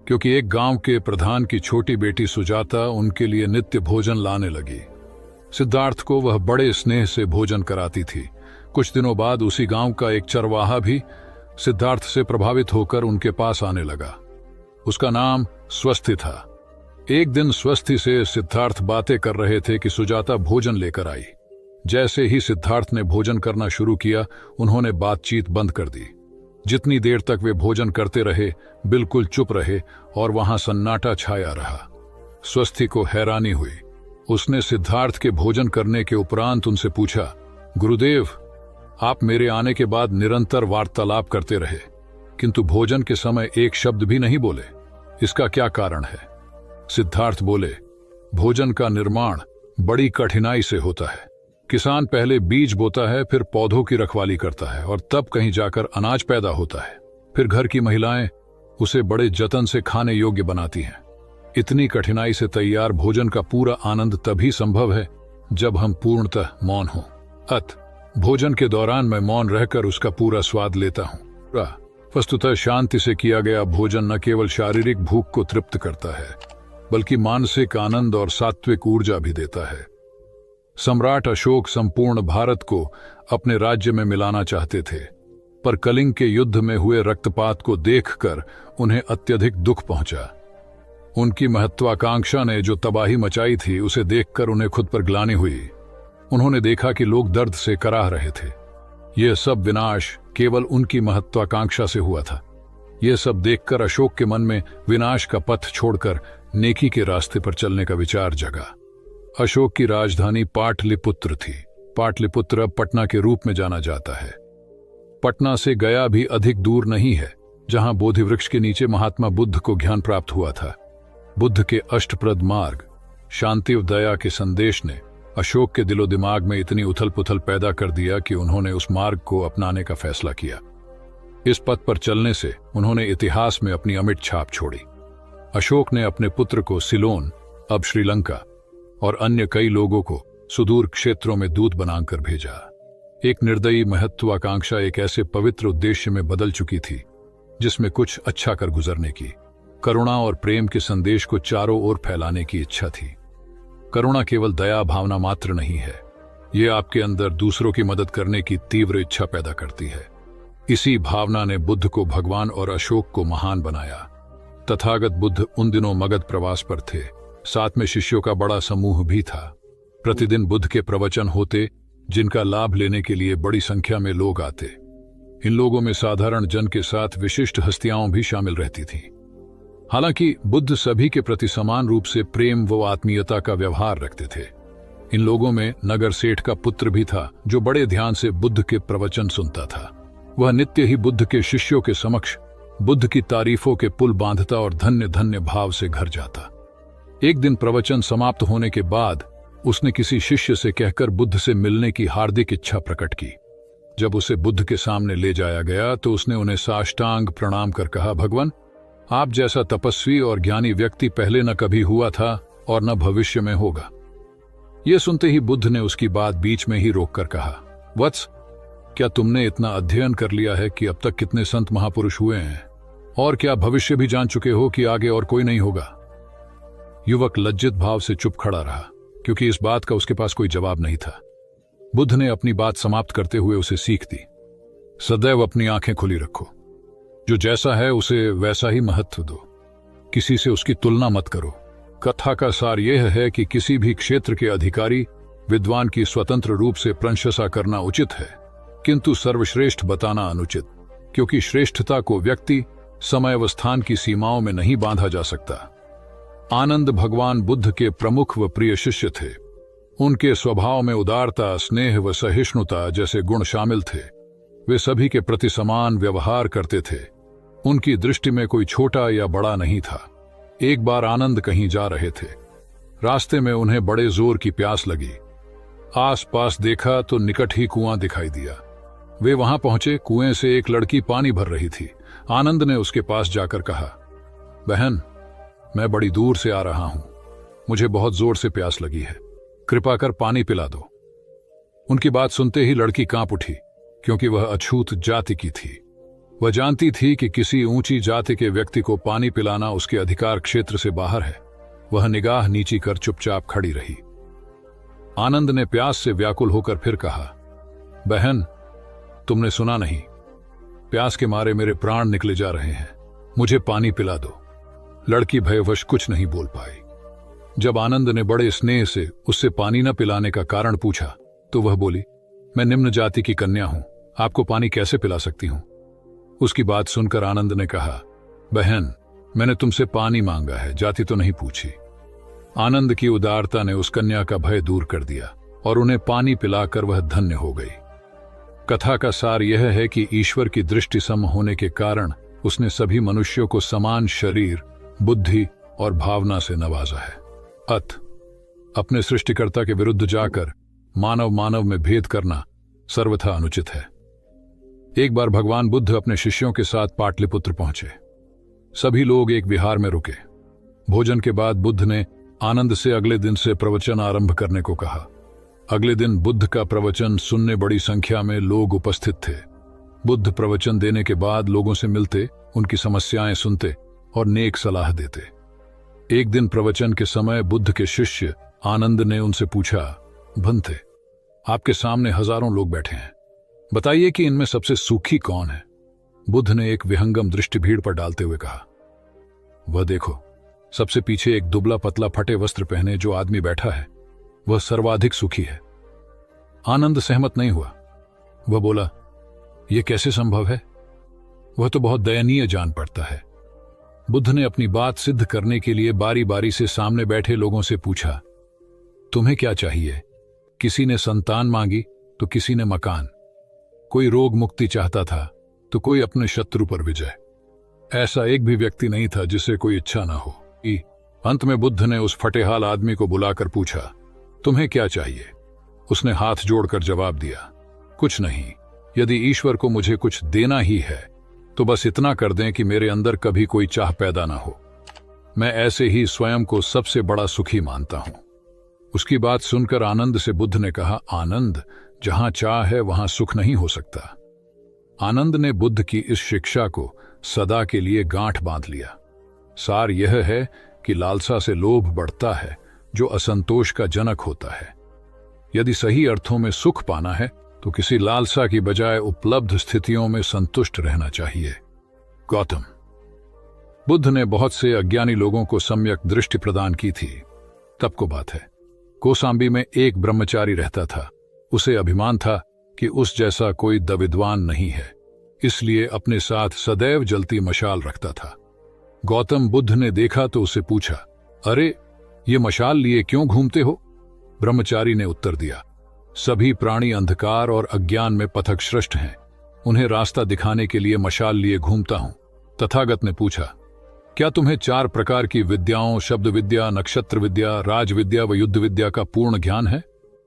क्योंकि एक गांव के प्रधान की छोटी बेटी सुजाता उनके लिए नित्य भोजन लाने लगी। सिद्धार्थ को वह बड़े स्नेह से भोजन कराती थी। कुछ दिनों बाद उसी गांव का एक चरवाहा भी सिद्धार्थ से प्रभावित होकर उनके पास आने लगा। उसका नाम स्वस्थी था। एक दिन स्वस्थी से सिद्धार्थ बातें कर रहे थे कि सुजाता भोजन लेकर आई। जैसे ही सिद्धार्थ ने भोजन करना शुरू किया, उन्होंने बातचीत बंद कर दी। जितनी देर तक वे भोजन करते रहे, बिल्कुल चुप रहे और वहां सन्नाटा छाया रहा। स्वस्थी को हैरानी हुई। उसने सिद्धार्थ के भोजन करने के उपरांत उनसे पूछा, गुरुदेव, आप मेरे आने के बाद निरंतर वार्तालाप करते रहे, किंतु भोजन के समय एक शब्द भी नहीं बोले। इसका क्या कारण है? सिद्धार्थ बोले, भोजन का निर्माण बड़ी कठिनाई से होता है। किसान पहले बीज बोता है, फिर पौधों की रखवाली करता है और तब कहीं जाकर अनाज पैदा होता है। फिर घर की महिलाएं उसे बड़े जतन से खाने योग्य बनाती हैं। इतनी कठिनाई से तैयार भोजन का पूरा आनंद तभी संभव है जब हम पूर्णतः मौन हों। भोजन के दौरान मैं मौन रहकर उसका पूरा स्वाद लेता हूं। वस्तुतः शांति से किया गया भोजन न केवल शारीरिक भूख को तृप्त करता है, बल्कि मानसिक आनंद और सात्विक ऊर्जा भी देता है। सम्राट अशोक संपूर्ण भारत को अपने राज्य में मिलाना चाहते थे, पर कलिंग के युद्ध में हुए रक्तपात को देखकर उन्हें अत्यधिक दुख पहुंचा। उनकी महत्वाकांक्षा ने जो तबाही मचाई थी, उसे देखकर उन्हें खुद पर ग्लानि हुई। उन्होंने देखा कि लोग दर्द से कराह रहे थे। यह सब विनाश केवल उनकी महत्वाकांक्षा से हुआ था। यह सब देखकर अशोक के मन में विनाश का पथ छोड़कर नेकी के रास्ते पर चलने का विचार जगा। अशोक की राजधानी पाटलिपुत्र थी। पाटलिपुत्र अब पटना के रूप में जाना जाता है। पटना से गया भी अधिक दूर नहीं है, जहां बोधि वृक्ष के नीचे महात्मा बुद्ध को ज्ञान प्राप्त हुआ था। बुद्ध के अष्टप्रद मार्ग, शांति और दया के संदेश ने अशोक के दिलो दिमाग में इतनी उथल पुथल पैदा कर दिया कि उन्होंने उस मार्ग को अपनाने का फैसला किया। इस पथ पर चलने से उन्होंने इतिहास में अपनी अमिट छाप छोड़ी। अशोक ने अपने पुत्र को सिलोन, अब श्रीलंका, और अन्य कई लोगों को सुदूर क्षेत्रों में दूत बनाकर भेजा। एक निर्दयी महत्वाकांक्षा एक ऐसे पवित्र उद्देश्य में बदल चुकी थी जिसमें कुछ अच्छा कर गुजरने की, करुणा और प्रेम के संदेश को चारों ओर फैलाने की इच्छा थी। करुणा केवल दया भावना मात्र नहीं है, ये आपके अंदर दूसरों की मदद करने की तीव्र इच्छा पैदा करती है। इसी भावना ने बुद्ध को भगवान और अशोक को महान बनाया। तथागत बुद्ध उन दिनों मगध प्रवास पर थे। साथ में शिष्यों का बड़ा समूह भी था। प्रतिदिन बुद्ध के प्रवचन होते, जिनका लाभ लेने के लिए बड़ी संख्या में लोग आते। इन लोगों में साधारण जन के साथ विशिष्ट हस्तियां भी शामिल रहती थीं। हालांकि बुद्ध सभी के प्रति समान रूप से प्रेम व आत्मीयता का व्यवहार रखते थे। इन लोगों में नगर सेठ का पुत्र भी था, जो बड़े ध्यान से बुद्ध के प्रवचन सुनता था। वह नित्य ही बुद्ध के शिष्यों के समक्ष बुद्ध की तारीफों के पुल बांधता और धन्य धन्य भाव से घर जाता। एक दिन प्रवचन समाप्त होने के बाद उसने किसी शिष्य से कहकर बुद्ध से मिलने की हार्दिक इच्छा प्रकट की। जब उसे बुद्ध के सामने ले जाया गया तो उसने उन्हें साष्टांग प्रणाम कर कहा, भगवान, आप जैसा तपस्वी और ज्ञानी व्यक्ति पहले न कभी हुआ था और न भविष्य में होगा। यह सुनते ही बुद्ध ने उसकी बात बीच में ही रोककर कहा, वत्स, क्या तुमने इतना अध्ययन कर लिया है कि अब तक कितने संत महापुरुष हुए हैं, और क्या भविष्य भी जान चुके हो कि आगे और कोई नहीं होगा? युवक लज्जित भाव से चुप खड़ा रहा, क्योंकि इस बात का उसके पास कोई जवाब नहीं था। बुद्ध ने अपनी बात समाप्त करते हुए उसे सीख दी, सदैव अपनी आंखें खुली रखो। जो जैसा है उसे वैसा ही महत्व दो, किसी से उसकी तुलना मत करो। कथा का सार यह है कि किसी भी क्षेत्र के अधिकारी विद्वान की स्वतंत्र रूप से प्रशंसा करना उचित है, किंतु सर्वश्रेष्ठ बताना अनुचित, क्योंकि श्रेष्ठता को व्यक्ति, समय व स्थान की सीमाओं में नहीं बांधा जा सकता। आनंद भगवान बुद्ध के प्रमुख व प्रिय शिष्य थे। उनके स्वभाव में उदारता, स्नेह व सहिष्णुता जैसे गुण शामिल थे। वे सभी के प्रति समान व्यवहार करते थे। उनकी दृष्टि में कोई छोटा या बड़ा नहीं था। एक बार आनंद कहीं जा रहे थे। रास्ते में उन्हें बड़े जोर की प्यास लगी। आसपास देखा तो निकट ही कुआं दिखाई दिया। वे वहां पहुंचे। कुएं से एक लड़की पानी भर रही थी। आनंद ने उसके पास जाकर कहा, बहन, मैं बड़ी दूर से आ रहा हूं, मुझे बहुत जोर से प्यास लगी है, कृपा कर पानी पिला दो। उनकी बात सुनते ही लड़की कांप उठी, क्योंकि वह अछूत जाति की थी। वह जानती थी कि किसी ऊंची जाति के व्यक्ति को पानी पिलाना उसके अधिकार क्षेत्र से बाहर है। वह निगाह नीची कर चुपचाप खड़ी रही। आनंद ने प्यास से व्याकुल होकर फिर कहा, बहन, तुमने सुना नहीं, प्यास के मारे मेरे प्राण निकले जा रहे हैं, मुझे पानी पिला दो। लड़की भयवश कुछ नहीं बोल पाई। जब आनंद ने बड़े स्नेह से उससे पानी न पिलाने का कारण पूछा तो वह बोली, मैं निम्न जाति की कन्या हूं, आपको पानी कैसे पिला सकती हूं। उसकी बात सुनकर आनंद ने कहा, बहन, मैंने तुमसे पानी मांगा है, जाति तो नहीं पूछी। आनंद की उदारता ने उस कन्या का भय दूर कर दिया और उन्हें पानी पिलाकर वह धन्य हो गई। कथा का सार यह है कि ईश्वर की दृष्टि सम होने के कारण उसने सभी मनुष्यों को समान शरीर, बुद्धि और भावना से नवाजा है। अपने सृष्टिकर्ता के विरुद्ध जाकर मानव मानव में भेद करना सर्वथा अनुचित है। एक बार भगवान बुद्ध अपने शिष्यों के साथ पाटलिपुत्र पहुंचे। सभी लोग एक विहार में रुके। भोजन के बाद बुद्ध ने आनंद से अगले दिन से प्रवचन आरंभ करने को कहा। अगले दिन बुद्ध का प्रवचन सुनने बड़ी संख्या में लोग उपस्थित थे। बुद्ध प्रवचन देने के बाद लोगों से मिलते, उनकी समस्याएं सुनते और नेक सलाह देते। एक दिन प्रवचन के समय बुद्ध के शिष्य आनंद ने उनसे पूछा, भंते, आपके सामने हजारों लोग बैठे हैं, बताइए कि इनमें सबसे सुखी कौन है। बुद्ध ने एक विहंगम दृष्टि भीड़ पर डालते हुए कहा, वह देखो, सबसे पीछे एक दुबला पतला फटे वस्त्र पहने जो आदमी बैठा है, वह सर्वाधिक सुखी है। आनंद सहमत नहीं हुआ। वह बोला, यह कैसे संभव है, वह तो बहुत दयनीय जान पड़ता है। बुद्ध ने अपनी बात सिद्ध करने के लिए बारी बारी से सामने बैठे लोगों से पूछा, तुम्हें क्या चाहिए। किसी ने संतान मांगी तो किसी ने मकान, कोई रोग मुक्ति चाहता था तो कोई अपने शत्रु पर विजय। ऐसा एक भी व्यक्ति नहीं था जिसे कोई इच्छा ना हो। अंत में बुद्ध ने उस फटेहाल आदमी को बुलाकर पूछा, तुम्हें क्या चाहिए। उसने हाथ जोड़कर जवाब दिया, कुछ नहीं, यदि ईश्वर को मुझे कुछ देना ही है तो बस इतना कर दें कि मेरे अंदर कभी कोई चाह पैदा ना हो। मैं ऐसे ही स्वयं को सबसे बड़ा सुखी मानता हूं। उसकी बात सुनकर आनंद से बुद्ध ने कहा, आनंद, जहां चाह है वहां सुख नहीं हो सकता। आनंद ने बुद्ध की इस शिक्षा को सदा के लिए गांठ बांध लिया। सार यह है कि लालसा से लोभ बढ़ता है, जो असंतोष का जनक होता है। यदि सही अर्थों में सुख पाना है तो किसी लालसा की बजाय उपलब्ध स्थितियों में संतुष्ट रहना चाहिए। गौतम बुद्ध ने बहुत से अज्ञानी लोगों को सम्यक दृष्टि प्रदान की थी। तब को बात है, कौसाम्बी में एक ब्रह्मचारी रहता था। उसे अभिमान था कि उस जैसा कोई विद्वान नहीं है, इसलिए अपने साथ सदैव जलती मशाल रखता था। गौतम बुद्ध ने देखा तो उसे पूछा, अरे, ये मशाल लिए क्यों घूमते हो। ब्रह्मचारी ने उत्तर दिया, सभी प्राणी अंधकार और अज्ञान में पथश्रष्ट हैं, उन्हें रास्ता दिखाने के लिए मशाल लिए घूमता हूं। तथागत ने पूछा, क्या तुम्हें 4 प्रकार की विद्याओं, शब्द विद्या, नक्षत्र विद्या, राज विद्या व युद्ध विद्या का पूर्ण ज्ञान है।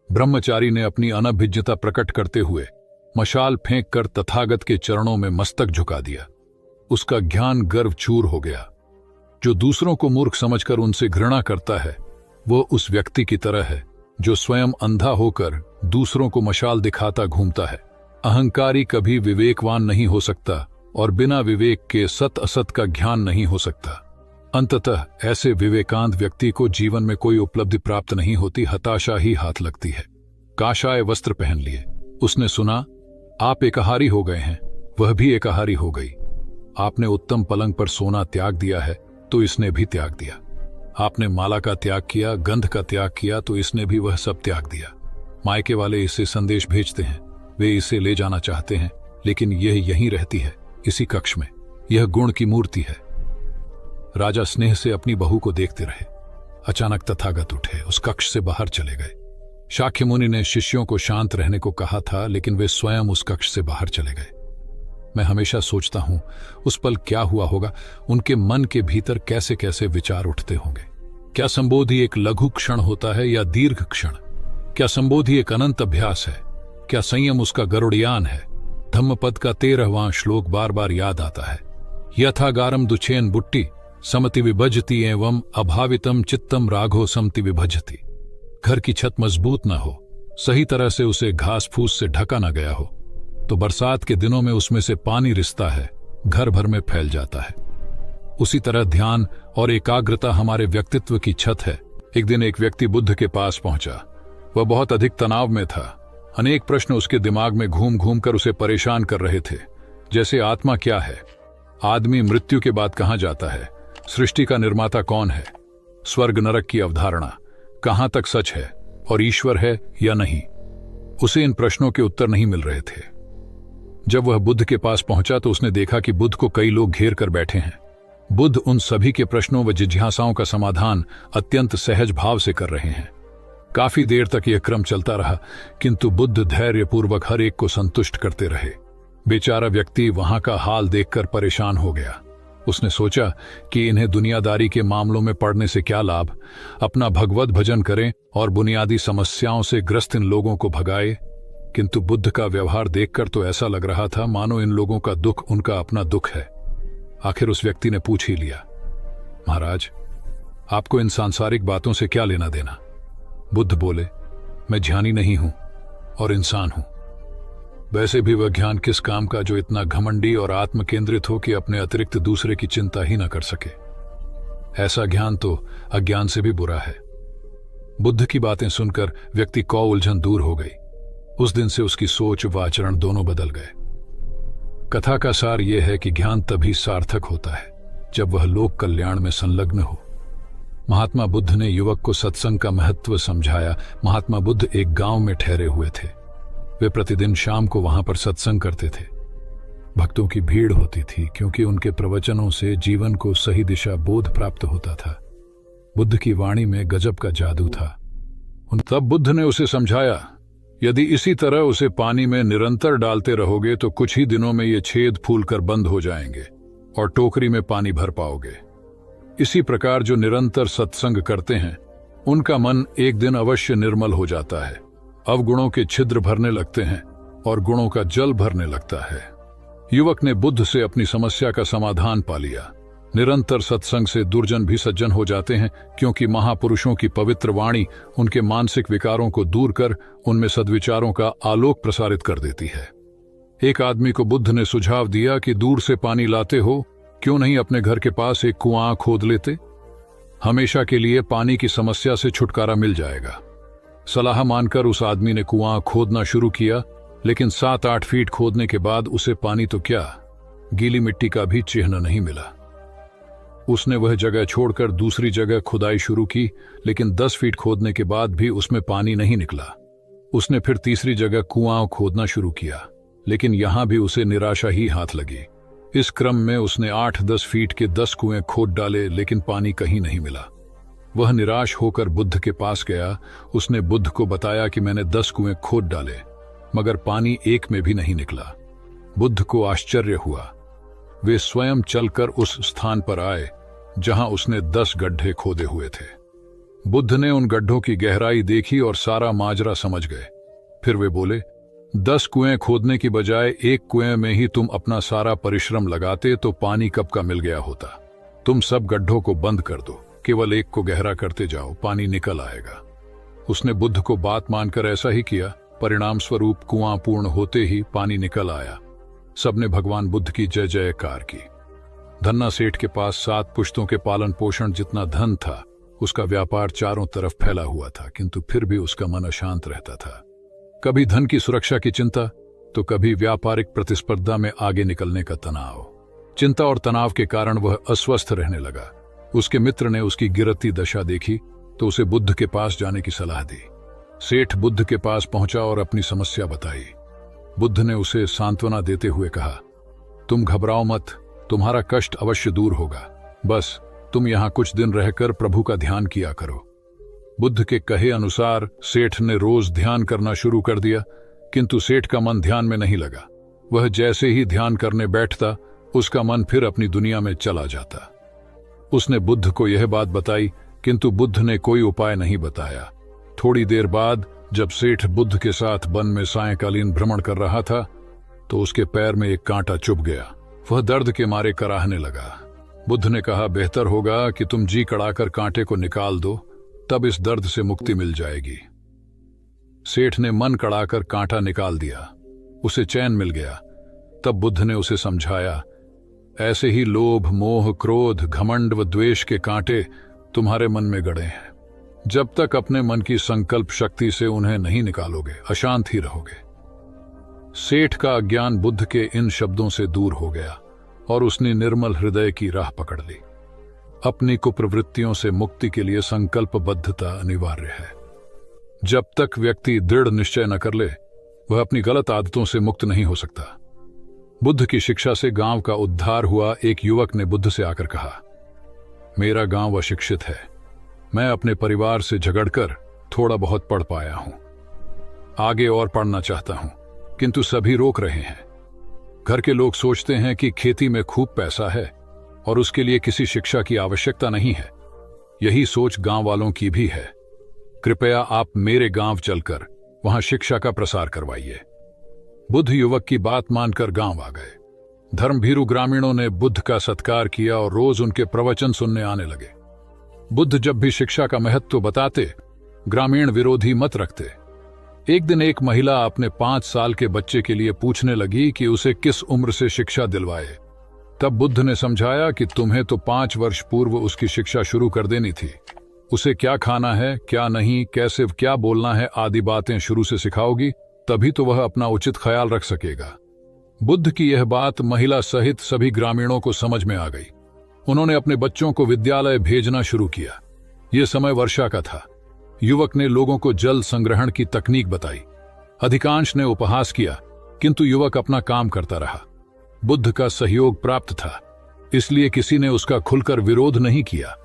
ब्रह्मचारी ने अपनी अनभिज्ञता प्रकट करते हुए मशाल फेंककर तथागत के चरणों में मस्तक झुका दिया। उसका ज्ञान गर्व चूर हो गया। जो दूसरों को मूर्ख समझकर उनसे घृणा करता है, वो उस व्यक्ति की तरह है जो स्वयं अंधा होकर दूसरों को मशाल दिखाता घूमता है। अहंकारी कभी विवेकवान नहीं हो सकता और बिना विवेक के सत असत का ज्ञान नहीं हो सकता। अंततः ऐसे विवेकांत व्यक्ति को जीवन में कोई उपलब्धि प्राप्त नहीं होती, हताशा ही हाथ लगती है। काशाय वस्त्र पहन लिए। उसने सुना, आप एकाहारी हो गए हैं, वह भी एकाहारी हो गई। आपने उत्तम पलंग पर सोना त्याग दिया है तो इसने भी त्याग दिया। आपने माला का त्याग किया, गंध का त्याग किया तो इसने भी वह सब त्याग दिया। मायके वाले इसे संदेश भेजते हैं, वे इसे ले जाना चाहते हैं, लेकिन यह यहीं रहती है, इसी कक्ष में। यह गुण की मूर्ति है। राजा स्नेह से अपनी बहू को देखते रहे। अचानक तथागत उठे, उस कक्ष से बाहर चले गए। शाक्य मुनि ने शिष्यों को शांत रहने को कहा था, लेकिन वे स्वयं उस कक्ष से बाहर चले गए। मैं हमेशा सोचता हूं, उस पल क्या हुआ होगा, उनके मन के भीतर कैसे कैसे विचार उठते होंगे। क्या संबोधि एक लघु क्षण होता है या दीर्घ क्षण। क्या संबोधि एक अनंत अभ्यास है? क्या संयम उसका गरुड़यान है? धम्मपद का 13वां श्लोक बार बार याद आता है। यथागारम दुछेन बुट्टी समति विभजति एवं अभावितम चित्तम राघो समति विभजति। घर की छत मजबूत न हो, सही तरह से उसे घास फूस से ढका न गया हो, तो बरसात के दिनों में उसमें से पानी रिसता है, घर भर में फैल जाता है। उसी तरह ध्यान और एकाग्रता हमारे व्यक्तित्व की छत है। एक दिन एक व्यक्ति बुद्ध के पास पहुंचा। वह बहुत अधिक तनाव में था। अनेक प्रश्न उसके दिमाग में घूम घूम कर उसे परेशान कर रहे थे, जैसे आत्मा क्या है, आदमी मृत्यु के बाद कहां जाता है, सृष्टि का निर्माता कौन है, स्वर्ग नरक की अवधारणा कहां तक सच है और ईश्वर है या नहीं। उसे इन प्रश्नों के उत्तर नहीं मिल रहे थे। जब वह बुद्ध के पास पहुंचा तो उसने देखा कि बुद्ध को कई लोग घेर कर बैठे हैं। बुद्ध उन सभी के प्रश्नों व जिज्ञासाओं का समाधान अत्यंत सहज भाव से कर रहे हैं। काफी देर तक यह क्रम चलता रहा, किंतु बुद्ध धैर्यपूर्वक हर एक को संतुष्ट करते रहे। बेचारा व्यक्ति वहां का हाल देखकर परेशान हो गया। उसने सोचा कि इन्हें दुनियादारी के मामलों में पड़ने से क्या लाभ, अपना भगवत भजन करें और बुनियादी समस्याओं से ग्रस्त इन लोगों को भगाए। किंतु बुद्ध का व्यवहार देखकर तो ऐसा लग रहा था मानो इन लोगों का दुख उनका अपना दुख है। आखिर उस व्यक्ति ने पूछ ही लिया, महाराज, आपको इन सांसारिक बातों से क्या लेना देना? बुद्ध बोले, मैं ज्ञानी नहीं हूं और इंसान हूं। वैसे भी वह ज्ञान किस काम का जो इतना घमंडी और आत्म केंद्रित हो कि अपने अतिरिक्त दूसरे की चिंता ही न कर सके। ऐसा ज्ञान तो अज्ञान से भी बुरा है। बुद्ध की बातें सुनकर व्यक्ति को उलझन दूर हो गई। उस दिन से उसकी सोच व आचरण दोनों बदल गए। कथा का सार यह है कि ज्ञान तभी सार्थक होता है जब वह लोक कल्याण में संलग्न हो। महात्मा बुद्ध ने युवक को सत्संग का महत्व समझाया। महात्मा बुद्ध एक गांव में ठहरे हुए थे। वे प्रतिदिन शाम को वहां पर सत्संग करते थे। भक्तों की भीड़ होती थी क्योंकि उनके प्रवचनों से जीवन को सही दिशा बोध प्राप्त होता था। बुद्ध की वाणी में गजब का जादू था। तब बुद्ध ने उसे समझाया, यदि इसी तरह उसे पानी में निरंतर डालते रहोगे तो कुछ ही दिनों में ये छेद फूलकर बंद हो जाएंगे और टोकरी में पानी भर पाओगे। इसी प्रकार जो निरंतर सत्संग करते हैं उनका मन एक दिन अवश्य निर्मल हो जाता है। अवगुणों के छिद्र भरने लगते हैं और गुणों का जल भरने लगता है। युवक ने बुद्ध से अपनी समस्या का समाधान पा लिया। निरंतर सत्संग से दुर्जन भी सज्जन हो जाते हैं, क्योंकि महापुरुषों की पवित्र वाणी उनके मानसिक विकारों को दूर कर उनमें सद्विचारों का आलोक प्रसारित कर देती है। एक आदमी को बुद्ध ने सुझाव दिया कि दूर से पानी लाते हो, क्यों नहीं अपने घर के पास एक कुआं खोद लेते? हमेशा के लिए पानी की समस्या से छुटकारा मिल जाएगा। सलाह मानकर उस आदमी ने कुआं खोदना शुरू किया, लेकिन 7-8 फीट खोदने के बाद उसे पानी तो क्या, गीली मिट्टी का भी चिन्ह नहीं मिला। उसने वह जगह छोड़कर दूसरी जगह खुदाई शुरू की, लेकिन 10 फीट खोदने के बाद भी उसमें पानी नहीं निकला। उसने फिर तीसरी जगह कुआं खोदना शुरू किया, लेकिन यहां भी उसे निराशा ही हाथ लगी। इस क्रम में उसने 8-10 फीट के 10 कुएं खोद डाले, लेकिन पानी कहीं नहीं मिला। वह निराश होकर बुद्ध के पास गया। उसने बुद्ध को बताया कि मैंने 10 कुएं खोद डाले, मगर पानी एक में भी नहीं निकला। बुद्ध को आश्चर्य हुआ। वे स्वयं चलकर उस स्थान पर आए जहां उसने 10 गड्ढे खोदे हुए थे। बुद्ध ने उन गड्ढों की गहराई देखी और सारा माजरा समझ गए। फिर वे बोले, 10 कुएं खोदने की बजाय एक कुएं में ही तुम अपना सारा परिश्रम लगाते तो पानी कब का मिल गया होता। तुम सब गड्ढों को बंद कर दो, केवल एक को गहरा करते जाओ, पानी निकल आएगा। उसने बुद्ध को बात मानकर ऐसा ही किया। परिणाम स्वरूप कुआं पूर्ण होते ही पानी निकल आया। सबने भगवान बुद्ध की जय जयकार की। धन्ना सेठ के पास 7 पुश्तों के पालन पोषण जितना धन था। उसका व्यापार चारों तरफ फैला हुआ था, किंतु फिर भी उसका मन अशांत रहता था। कभी धन की सुरक्षा की चिंता, तो कभी व्यापारिक प्रतिस्पर्धा में आगे निकलने का तनाव। चिंता और तनाव के कारण वह अस्वस्थ रहने लगा। उसके मित्र ने उसकी गिरती दशा देखी तो उसे बुद्ध के पास जाने की सलाह दी। सेठ बुद्ध के पास पहुंचा और अपनी समस्या बताई। बुद्ध ने उसे सांत्वना देते हुए कहा, तुम घबराओ मत, तुम्हारा कष्ट अवश्य दूर होगा। बस तुम यहां कुछ दिन रहकर प्रभु का ध्यान किया करो। बुद्ध के कहे अनुसार सेठ ने रोज ध्यान करना शुरू कर दिया, किंतु सेठ का मन ध्यान में नहीं लगा। वह जैसे ही ध्यान करने बैठता, उसका मन फिर अपनी दुनिया में चला जाता। उसने बुद्ध को यह बात बताई, किंतु बुद्ध ने कोई उपाय नहीं बताया। थोड़ी देर बाद जब सेठ बुद्ध के साथ वन में सायंकालीन भ्रमण कर रहा था तो उसके पैर में एक कांटा चुभ गया। वह दर्द के मारे कराहने लगा। बुद्ध ने कहा, बेहतर होगा कि तुम जी कड़ाकर कांटे को निकाल दो, तब इस दर्द से मुक्ति मिल जाएगी। सेठ ने मन कड़ाकर कांटा निकाल दिया। उसे चैन मिल गया। तब बुद्ध ने उसे समझाया, ऐसे ही लोभ, मोह, क्रोध, घमंड व द्वेष के कांटे तुम्हारे मन में गड़े हैं। जब तक अपने मन की संकल्प शक्ति से उन्हें नहीं निकालोगे, अशांत ही रहोगे। सेठ का अज्ञान बुद्ध के इन शब्दों से दूर हो गया और उसने निर्मल हृदय की राह पकड़ ली। अपनी कुप्रवृत्तियों से मुक्ति के लिए संकल्पबद्धता अनिवार्य है। जब तक व्यक्ति दृढ़ निश्चय न कर ले, वह अपनी गलत आदतों से मुक्त नहीं हो सकता। बुद्ध की शिक्षा से गांव का उद्धार हुआ। एक युवक ने बुद्ध से आकर कहा, मेरा गांव अशिक्षित है। मैं अपने परिवार से झगड़कर थोड़ा बहुत पढ़ पाया हूं। आगे और पढ़ना चाहता हूं, किंतु सभी रोक रहे हैं। घर के लोग सोचते हैं कि खेती में खूब पैसा है और उसके लिए किसी शिक्षा की आवश्यकता नहीं है। यही सोच गांव वालों की भी है। कृपया आप मेरे गांव चलकर वहां शिक्षा का प्रसार करवाइए। बुद्ध युवक की बात मानकर गांव आ गए। धर्मभीरू ग्रामीणों ने बुद्ध का सत्कार किया और रोज उनके प्रवचन सुनने आने लगे। बुद्ध जब भी शिक्षा का महत्व बताते, ग्रामीण विरोधी मत रखते। एक दिन एक महिला अपने 5 साल के बच्चे के लिए पूछने लगी कि उसे किस उम्र से शिक्षा दिलवाए। तब बुद्ध ने समझाया कि तुम्हें तो 5 वर्ष पूर्व उसकी शिक्षा शुरू कर देनी थी। उसे क्या खाना है, क्या नहीं, कैसे क्या बोलना है आदि बातें शुरू से सिखाओगी, तभी तो वह अपना उचित ख्याल रख सकेगा। बुद्ध की यह बात महिला सहित सभी ग्रामीणों को समझ में आ गई। उन्होंने अपने बच्चों को विद्यालय भेजना शुरू किया। यह समय वर्षा का था। युवक ने लोगों को जल संग्रहण की तकनीक बताई। अधिकांश ने उपहास किया, किंतु युवक अपना काम करता रहा। बुद्ध का सहयोग प्राप्त था, इसलिए किसी ने उसका खुलकर विरोध नहीं किया।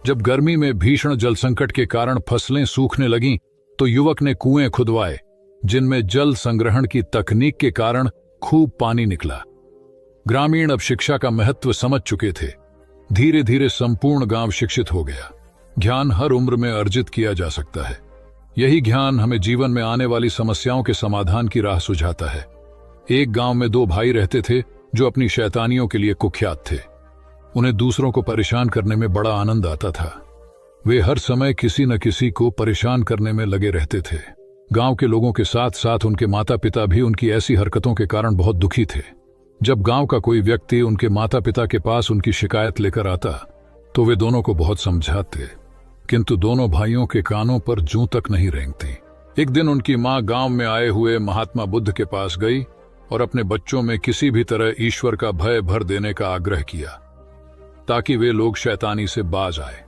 जब गर्मी में भीषण जल संकट के कारण फसलें सूखने लगीं, तो युवक ने कुएं खुदवाए, जिनमें जल संग्रहण की तकनीक के कारण खूब पानी निकला। ग्रामीण अब शिक्षा का महत्व समझ चुके थे। धीरे धीरे संपूर्ण गांव शिक्षित हो गया। ज्ञान हर उम्र में अर्जित किया जा सकता है। यही ज्ञान हमें जीवन में आने वाली समस्याओं के समाधान की राह सुझाता है। एक गांव में 2 भाई रहते थे जो अपनी शैतानियों के लिए कुख्यात थे। उन्हें दूसरों को परेशान करने में बड़ा आनंद आता था। वे हर समय किसी न किसी को परेशान करने में लगे रहते थे। गांव के लोगों के साथ साथ उनके माता पिता भी उनकी ऐसी हरकतों के कारण बहुत दुखी थे। जब गांव का कोई व्यक्ति उनके माता पिता के पास उनकी शिकायत लेकर आता, तो वे दोनों को बहुत समझाते, किंतु दोनों भाइयों के कानों पर जूं तक नहीं रेंगती। एक दिन उनकी मां गांव में आए हुए महात्मा बुद्ध के पास गई और अपने बच्चों में किसी भी तरह ईश्वर का भय भर देने का आग्रह किया, ताकि वे लोग शैतानी से बाज आए।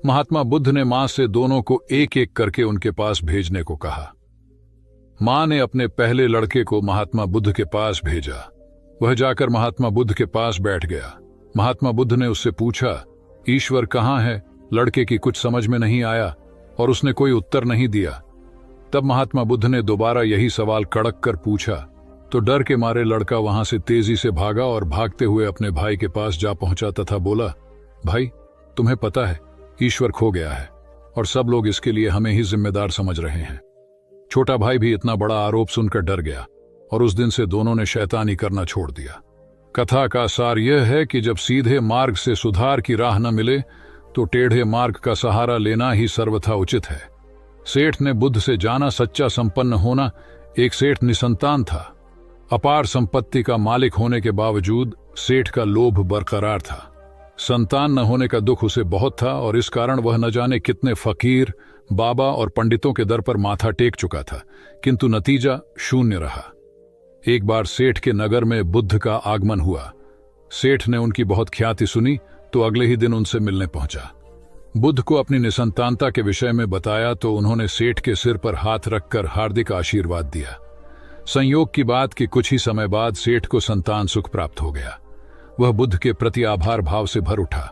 महात्मा बुद्ध ने मां से दोनों को एक एक करके उनके पास भेजने को कहा। मां ने अपने पहले लड़के को महात्मा बुद्ध के पास भेजा। वह जाकर महात्मा बुद्ध के पास बैठ गया। महात्मा बुद्ध ने उससे पूछा, ईश्वर कहाँ है? लड़के की कुछ समझ में नहीं आया और उसने कोई उत्तर नहीं दिया। तब महात्मा बुद्ध ने दोबारा यही सवाल कड़क कर पूछा, तो डर के मारे लड़का वहां से तेजी से भागा और भागते हुए अपने भाई के पास जा पहुंचा तथा बोला, भाई, तुम्हें पता है ईश्वर खो गया है और सब लोग इसके लिए हमें ही जिम्मेदार समझ रहे हैं। छोटा भाई भी इतना बड़ा आरोप सुनकर डर गया और उस दिन से दोनों ने शैतानी करना छोड़ दिया। कथा का सार यह है कि जब सीधे मार्ग से सुधार की राह न मिले तो टेढ़े मार्ग का सहारा लेना ही सर्वथा उचित है। सेठ ने बुद्ध से जाना, सच्चा संपन्न होना। एक सेठ निसंतान था। अपार संपत्ति का मालिक होने के बावजूद सेठ का लोभ बरकरार था। संतान न होने का दुख उसे बहुत था और इस कारण वह न जाने कितने फकीर, बाबा और पंडितों के दर पर माथा टेक चुका था, किंतु नतीजा शून्य रहा। एक बार सेठ के नगर में बुद्ध का आगमन हुआ। सेठ ने उनकी बहुत ख्याति सुनी तो अगले ही दिन उनसे मिलने पहुंचा। बुद्ध को अपनी निसंतानता के विषय में बताया तो उन्होंने सेठ के सिर पर हाथ रखकर हार्दिक आशीर्वाद दिया। संयोग की बात कि कुछ ही समय बाद सेठ को संतान सुख प्राप्त हो गया। वह बुद्ध के प्रति आभार भाव से भर उठा।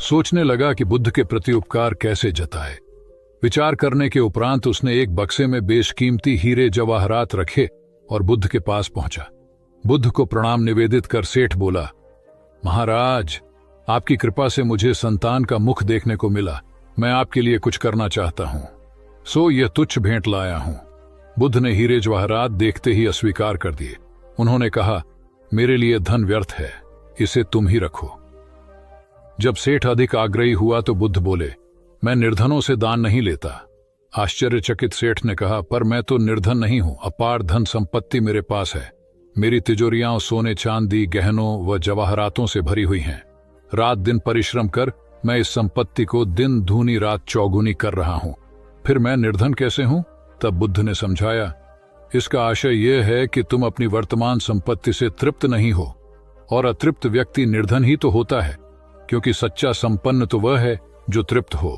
सोचने लगा कि बुद्ध के प्रति उपकार कैसे जताए। विचार करने के उपरांत उसने एक बक्से में बेशकीमती हीरे जवाहरात रखे और बुद्ध के पास पहुंचा। बुद्ध को प्रणाम निवेदित कर सेठ बोला, महाराज, आपकी कृपा से मुझे संतान का मुख देखने को मिला। मैं आपके लिए कुछ करना चाहता हूं। सो यह तुच्छ भेंट लाया हूं। बुद्ध ने हीरे जवाहरात देखते ही अस्वीकार कर दिए। उन्होंने कहा, मेरे लिए धन व्यर्थ है, इसे तुम ही रखो। जब सेठ अधिक आग्रही हुआ तो बुद्ध बोले, मैं निर्धनों से दान नहीं लेता। आश्चर्यचकित सेठ ने कहा, पर मैं तो निर्धन नहीं हूं, अपार धन संपत्ति मेरे पास है। मेरी तिजोरियां सोने चांदी गहनों व जवाहरातों से भरी हुई हैं। रात दिन परिश्रम कर मैं इस संपत्ति को दिन दूनी रात चौगुनी कर रहा हूं, फिर मैं निर्धन कैसे हूं? तब बुद्ध ने समझाया, इसका आशय यह है कि तुम अपनी वर्तमान संपत्ति से तृप्त नहीं हो, और अतृप्त व्यक्ति निर्धन ही तो होता है, क्योंकि सच्चा संपन्न तो वह है जो तृप्त हो।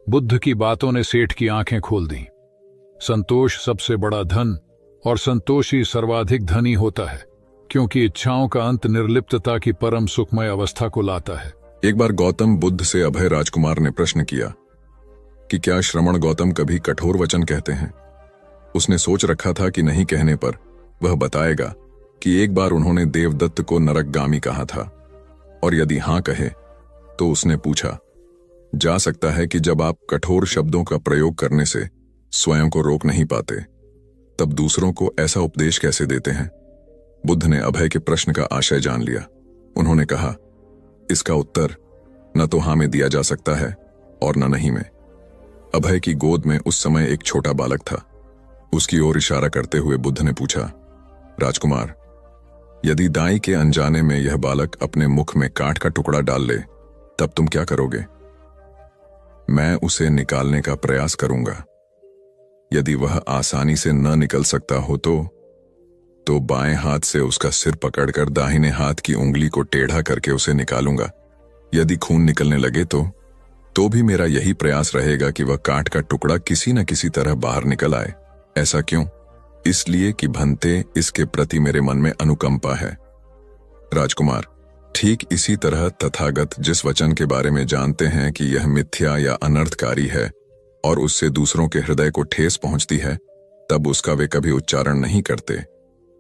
बुद्ध की बातों ने सेठ की आंखें खोल दी। संतोष सबसे बड़ा धन और संतोषी सर्वाधिक धनी होता है, क्योंकि इच्छाओं का अंत निर्लिप्तता की परम सुखमय अवस्था को लाता है। एक बार गौतम बुद्ध से अभय राजकुमार ने प्रश्न किया कि क्या श्रमण गौतम कभी कठोर वचन कहते हैं। उसने सोच रखा था कि नहीं कहने पर वह बताएगा कि एक बार उन्होंने देवदत्त को नरकगामी कहा था, और यदि हां कहे तो उसने पूछा, जा सकता है कि जब आप कठोर शब्दों का प्रयोग करने से स्वयं को रोक नहीं पाते, तब दूसरों को ऐसा उपदेश कैसे देते हैं। बुद्ध ने अभय के प्रश्न का आशय जान लिया। उन्होंने कहा, इसका उत्तर न तो हां में दिया जा सकता है और न नहीं में। अभय की गोद में उस समय एक छोटा बालक था। उसकी ओर इशारा करते हुए बुद्ध ने पूछा, राजकुमार, यदि दाई के अनजाने में यह बालक अपने मुख में काठ का टुकड़ा डाल ले, तब तुम क्या करोगे? मैं उसे निकालने का प्रयास करूंगा। यदि वह आसानी से न निकल सकता हो तो बाएं हाथ से उसका सिर पकड़कर दाहिने हाथ की उंगली को टेढ़ा करके उसे निकालूंगा। यदि खून निकलने लगे तो भी मेरा यही प्रयास रहेगा कि वह काठ का टुकड़ा किसी न किसी तरह बाहर निकल आए। ऐसा क्यों? इसलिए कि भंते इसके प्रति मेरे मन में अनुकंपा है। राजकुमार, ठीक इसी तरह तथागत जिस वचन के बारे में जानते हैं कि यह मिथ्या या अनर्थकारी है और उससे दूसरों के हृदय को ठेस पहुंचती है, तब उसका वे कभी उच्चारण नहीं करते।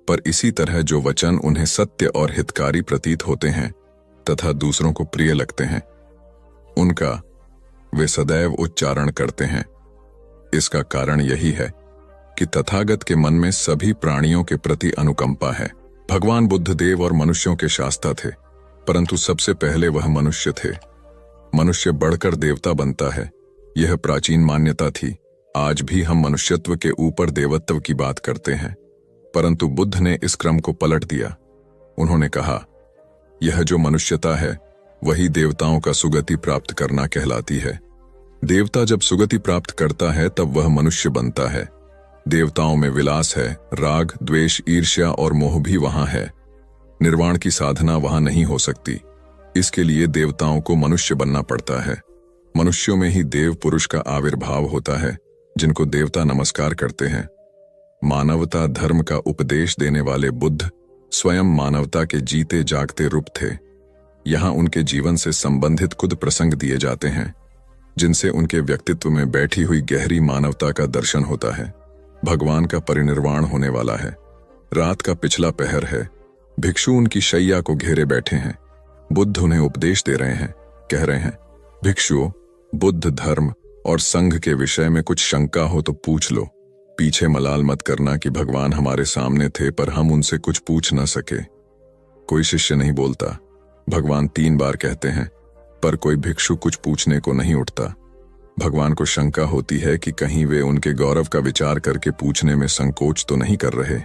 पर इसी तरह जो वचन उन्हें सत्य और हितकारी प्रतीत होते हैं तथा दूसरों को प्रिय लगते हैं, उनका वे सदैव उच्चारण करते हैं। इसका कारण यही है कि तथागत के मन में सभी प्राणियों के प्रति अनुकंपा है। भगवान बुद्ध देव और मनुष्यों के शास्ता थे, परंतु सबसे पहले वह मनुष्य थे। मनुष्य बढ़कर देवता बनता है, यह प्राचीन मान्यता थी। आज भी हम मनुष्यत्व के ऊपर देवत्व की बात करते हैं, परंतु बुद्ध ने इस क्रम को पलट दिया। उन्होंने कहा, यह जो मनुष्यता है वही देवताओं का सुगति प्राप्त करना कहलाती है। देवता जब सुगति प्राप्त करता है तब वह मनुष्य बनता है। देवताओं में विलास है, राग द्वेष ईर्ष्या और मोह भी वहां है। निर्वाण की साधना वहां नहीं हो सकती। इसके लिए देवताओं को मनुष्य बनना पड़ता है। मनुष्यों में ही देव पुरुष का आविर्भाव होता है, जिनको देवता नमस्कार करते हैं। मानवता धर्म का उपदेश देने वाले बुद्ध स्वयं मानवता के जीते जागते रूप थे। यहाँ उनके जीवन से संबंधित खुद प्रसंग दिए जाते हैं, जिनसे उनके व्यक्तित्व में बैठी हुई गहरी मानवता का दर्शन होता है। भगवान का परिनिर्वाण होने वाला है। रात का पिछला पहर है। भिक्षु उनकी शैया को घेरे बैठे हैं। बुद्ध उन्हें उपदेश दे रहे हैं। कह रहे हैं, भिक्षुओं, बुद्ध धर्म और संघ के विषय में कुछ शंका हो तो पूछ लो। पीछे मलाल मत करना कि भगवान हमारे सामने थे पर हम उनसे कुछ पूछ न सके। कोई शिष्य नहीं बोलता। भगवान 3 बार कहते हैं, पर कोई भिक्षु कुछ पूछने को नहीं उठता। भगवान को शंका होती है कि कहीं वे उनके गौरव का विचार करके पूछने में संकोच तो नहीं कर रहे।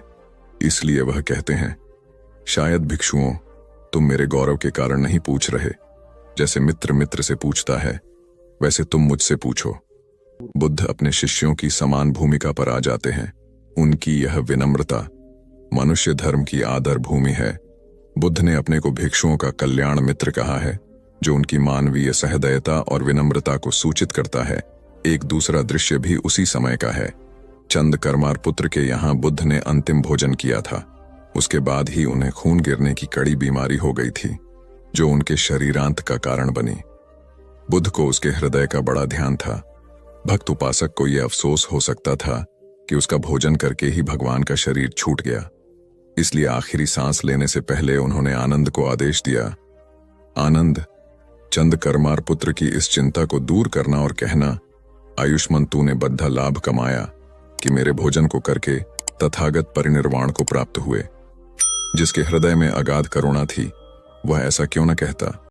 इसलिए वह कहते हैं, शायद भिक्षुओं, तुम मेरे गौरव के कारण नहीं पूछ रहे। जैसे मित्र मित्र से पूछता है, वैसे तुम मुझसे पूछो। बुद्ध अपने शिष्यों की समान भूमिका पर आ जाते हैं। उनकी यह विनम्रता मनुष्य धर्म की आदर भूमि है। बुद्ध ने अपने को भिक्षुओं का कल्याण मित्र कहा है, जो उनकी मानवीय सहृदयता और विनम्रता को सूचित करता है। एक दूसरा दृश्य भी उसी समय का है। चंद करमार पुत्र के यहाँ बुद्ध ने अंतिम भोजन किया था। उसके बाद ही उन्हें खून गिरने की कड़ी बीमारी हो गई थी, जो उनके शरीरांत का कारण बनी। बुद्ध को उसके हृदय का बड़ा ध्यान था। भक्त उपासक को यह अफसोस हो सकता था कि उसका भोजन करके ही भगवान का शरीर छूट गया। इसलिए आखिरी सांस लेने से पहले उन्होंने आनंद को आदेश दिया, आनंद, चंद करमार पुत्र की इस चिंता को दूर करना और कहना, आयुष्मान तूने बद्धा लाभ कमाया कि मेरे भोजन को करके तथागत परिनिर्वाण को प्राप्त हुए। जिसके हृदय में अगाध करुणा थी वह ऐसा क्यों न कहता।